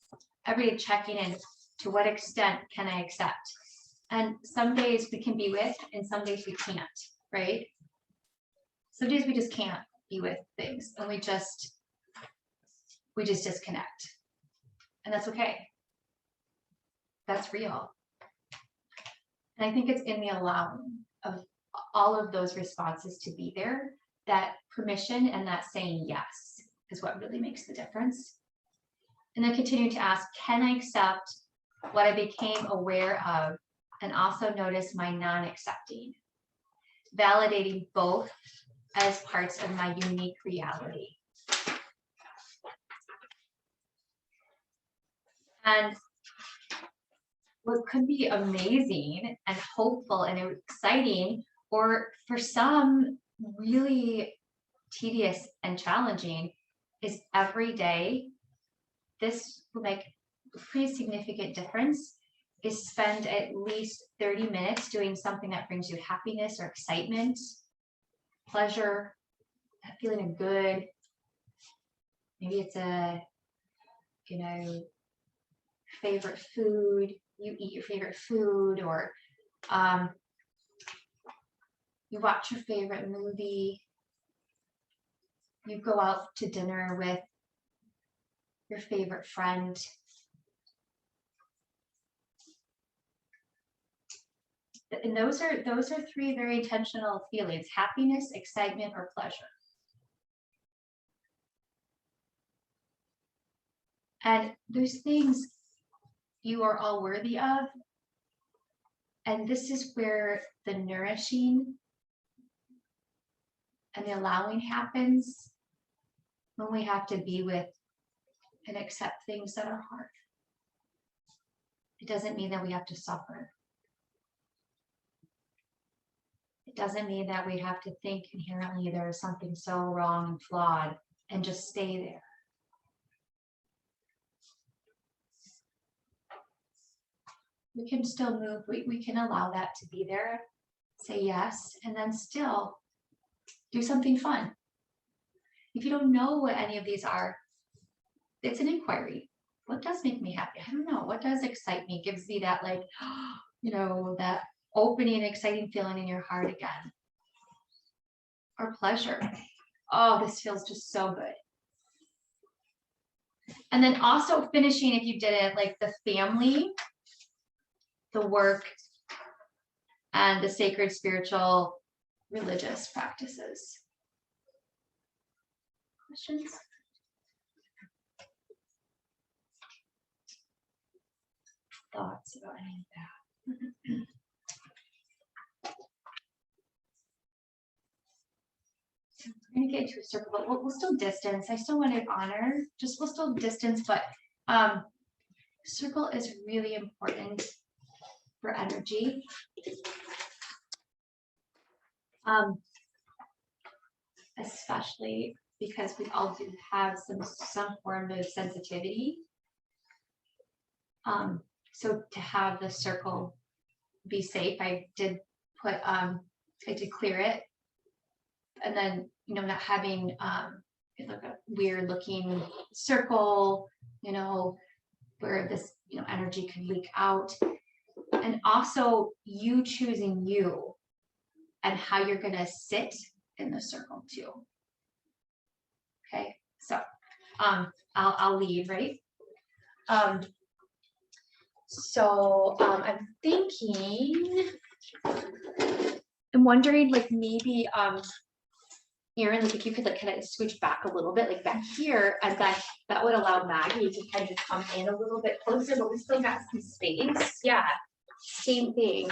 every day checking in. To what extent can I accept? And some days we can be with, and some days we can't, right? Some days we just can't be with things, and we just disconnect. And that's okay. that's real. And I think it's in the allowing of all of those responses to be there, that permission and that saying yes is what really makes the difference. And then continue to ask, can I accept what I became aware of, and also notice my non-accepting, validating both as parts of my unique reality. And what could be amazing and hopeful and exciting, or for some really tedious and challenging, is every day, this will make a pretty significant difference, is spend at least 30 minutes doing something that brings you happiness or excitement, pleasure, that feeling of good. Maybe it's a, favorite food, you eat your favorite food, or you watch your favorite movie, you go out to dinner with your favorite friend. And those are three very intentional feelings: happiness, excitement, or pleasure. And those things you are all worthy of. And this is where the nourishing and the allowing happens, when we have to be with and accept things that are hard. It doesn't mean that we have to suffer. It doesn't mean that we have to think inherently there is something so wrong and flawed and just stay there. We can still move, we can allow that to be there, say yes, and then still do something fun. If you don't know what any of these are, it's an inquiry. What does make me happy? I don't know. What does excite me? Gives me that, like, that opening, exciting feeling in your heart again. Or pleasure. Oh, this feels just so good. And then also finishing, if you did it, like the family, the work, and the sacred, spiritual, religious practices. Questions? Thoughts about any of that? We're gonna get into a circle, but we'll still distance. I still want to honor, we'll still distance, but circle is really important for energy. Especially because we all do have some form of sensitivity. So to have the circle be safe, I did put, I did clear it. And then, not having like a weird looking circle, where this, energy could leak out. And also you choosing you and how you're gonna sit in the circle too. Okay, so I'll leave, right? So I'm thinking, I'm wondering, like, maybe Erin, like if you could like kind of switch back a little bit, like back here, and that would allow Maggie to kind of come in a little bit closer, but we still got some space. Yeah, same thing.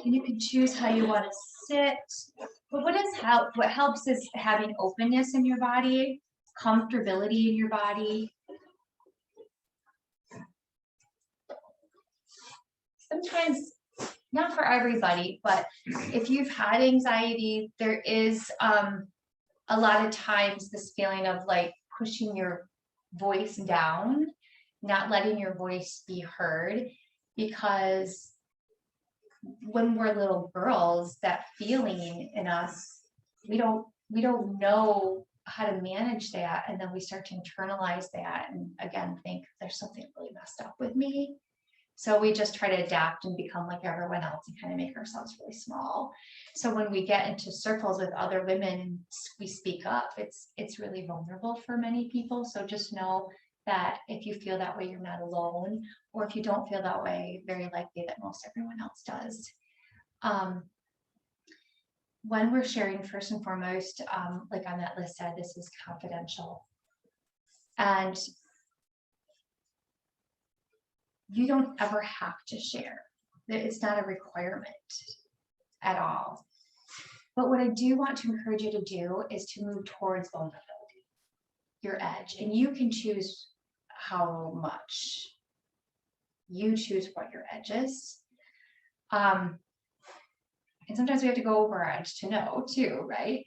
And you can choose how you want to sit. But what helps is having openness in your body, comfortability in your body. Sometimes, not for everybody, but if you've had anxiety, there is a lot of times this feeling of like pushing your voice down, not letting your voice be heard, because when we're little girls, that feeling in us, we don't know how to manage that, and then we start to internalize that and again think there's something really messed up with me. So we just try to adapt and become like everyone else and kind of make ourselves really small. So when we get into circles with other women and we speak up, it's really vulnerable for many people. So just know that if you feel that way, you're not alone, or if you don't feel that way, very likely that most everyone else does. When we're sharing, first and foremost, like on that list said, this is confidential. And you don't ever have to share. It's not a requirement at all. But what I do want to encourage you to do is to move towards vulnerability, your edge, and you can choose how much. You choose what your edge is. And sometimes we have to go over our edge to know too, right?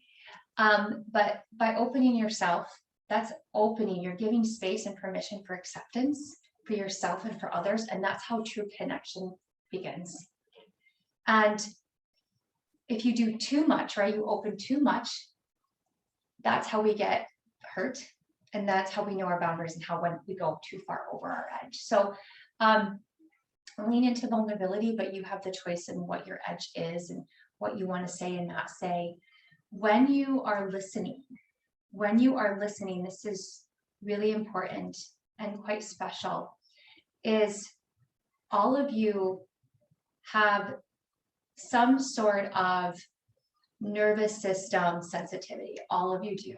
But by opening yourself, that's opening, you're giving space and permission for acceptance for yourself and for others. And that's how true connection begins. And if you do too much, right, you open too much, that's how we get hurt. And that's how we know our boundaries and how when we go too far over our edge. So lean into vulnerability, but you have the choice in what your edge is and what you want to say and not say. When you are listening, this is really important and quite special, is all of you have some sort of nervous system sensitivity. All of you do.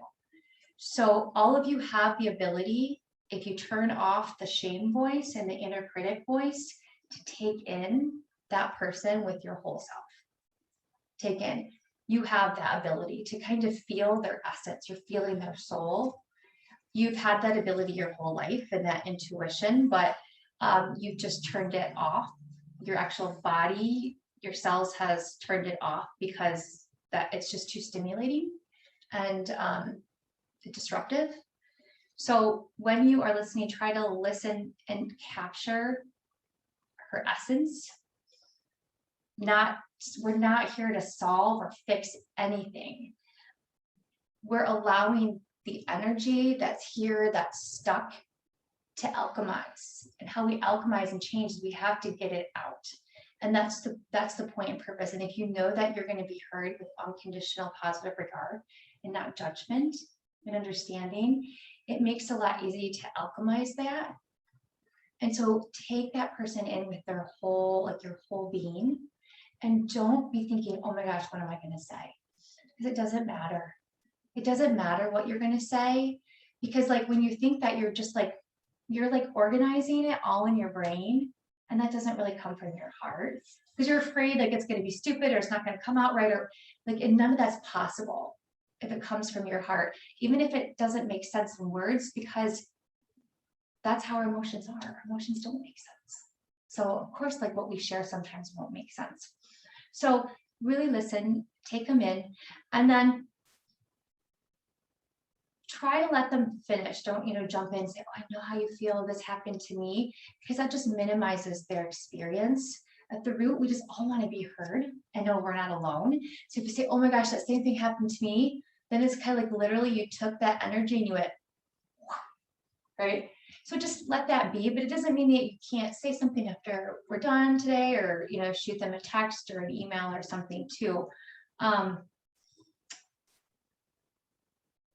So all of you have the ability, if you turn off the shame voice and the inner critic voice, to take in that person with your whole self. Take in. You have that ability to kind of feel their essence. You're feeling their soul. You've had that ability your whole life and that intuition, but you've just turned it off. Your actual body, your cells has turned it off because that it's just too stimulating and disruptive. So when you are listening, try to listen and capture her essence. We're not here to solve or fix anything. We're allowing the energy that's here, that's stuck, to alchemize. And how we alchemize and change, we have to get it out. And that's the point and purpose. And if you know that you're going to be heard with unconditional positive regard and not judgment and understanding, it makes it a lot easier to alchemize that. And so take that person in with their whole, like your whole being, and don't be thinking, oh my gosh, what am I going to say? Because it doesn't matter. It doesn't matter what you're going to say, because like when you think that you're just like, you're like organizing it all in your brain, and that doesn't really come from your heart because you're afraid like it's going to be stupid or it's not going to come out right, or like, and none of that's possible if it comes from your heart, even if it doesn't make sense in words, because that's how our emotions are. Emotions don't make sense. So of course, like what we share sometimes won't make sense. So really listen, take them in, and then try to let them finish. Don't, jump in and say, oh, I know how you feel, this happened to me, because that just minimizes their experience. At the root, we just all want to be heard and know we're not alone. So if you say, oh my gosh, that same thing happened to me, then it's kind of like literally you took that energy and you went, right? So just let that be, but it doesn't mean that you can't say something after we're done today, or, shoot them a text or an email or something too.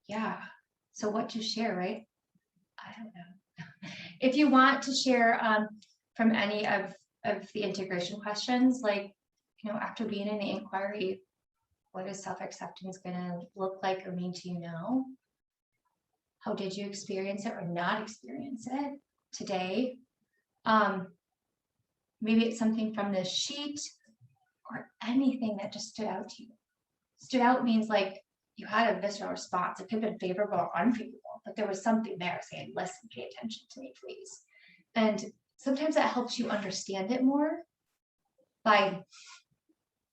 Yeah. So what to share, right? I don't know. If you want to share from any of the integration questions, like, after being in the inquiry, what is self-acceptance going to look like or mean to you now? How did you experience it or not experience it today? Maybe it's something from this sheet or anything that just stood out to you. Stood out means like you had a visceral response. It could have been favorable or unfavorable, but there was something there saying, listen, pay attention to me, please. And sometimes that helps you understand it more by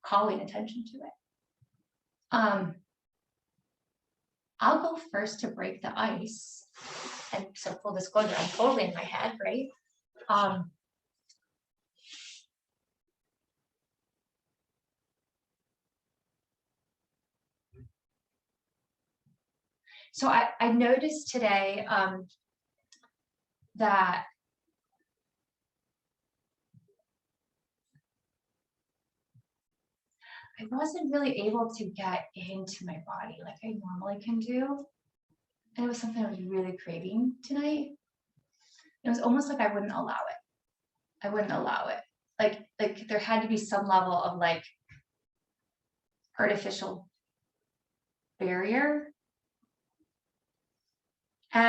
calling attention to it. I'll go first to break the ice. And so full disclosure, I'm totally in my head, right? So I noticed today that I wasn't really able to get into my body like I normally can do. And it was something I was really craving tonight. It was almost like I wouldn't allow it. I wouldn't allow it. Like there had to be some level of like artificial barrier. And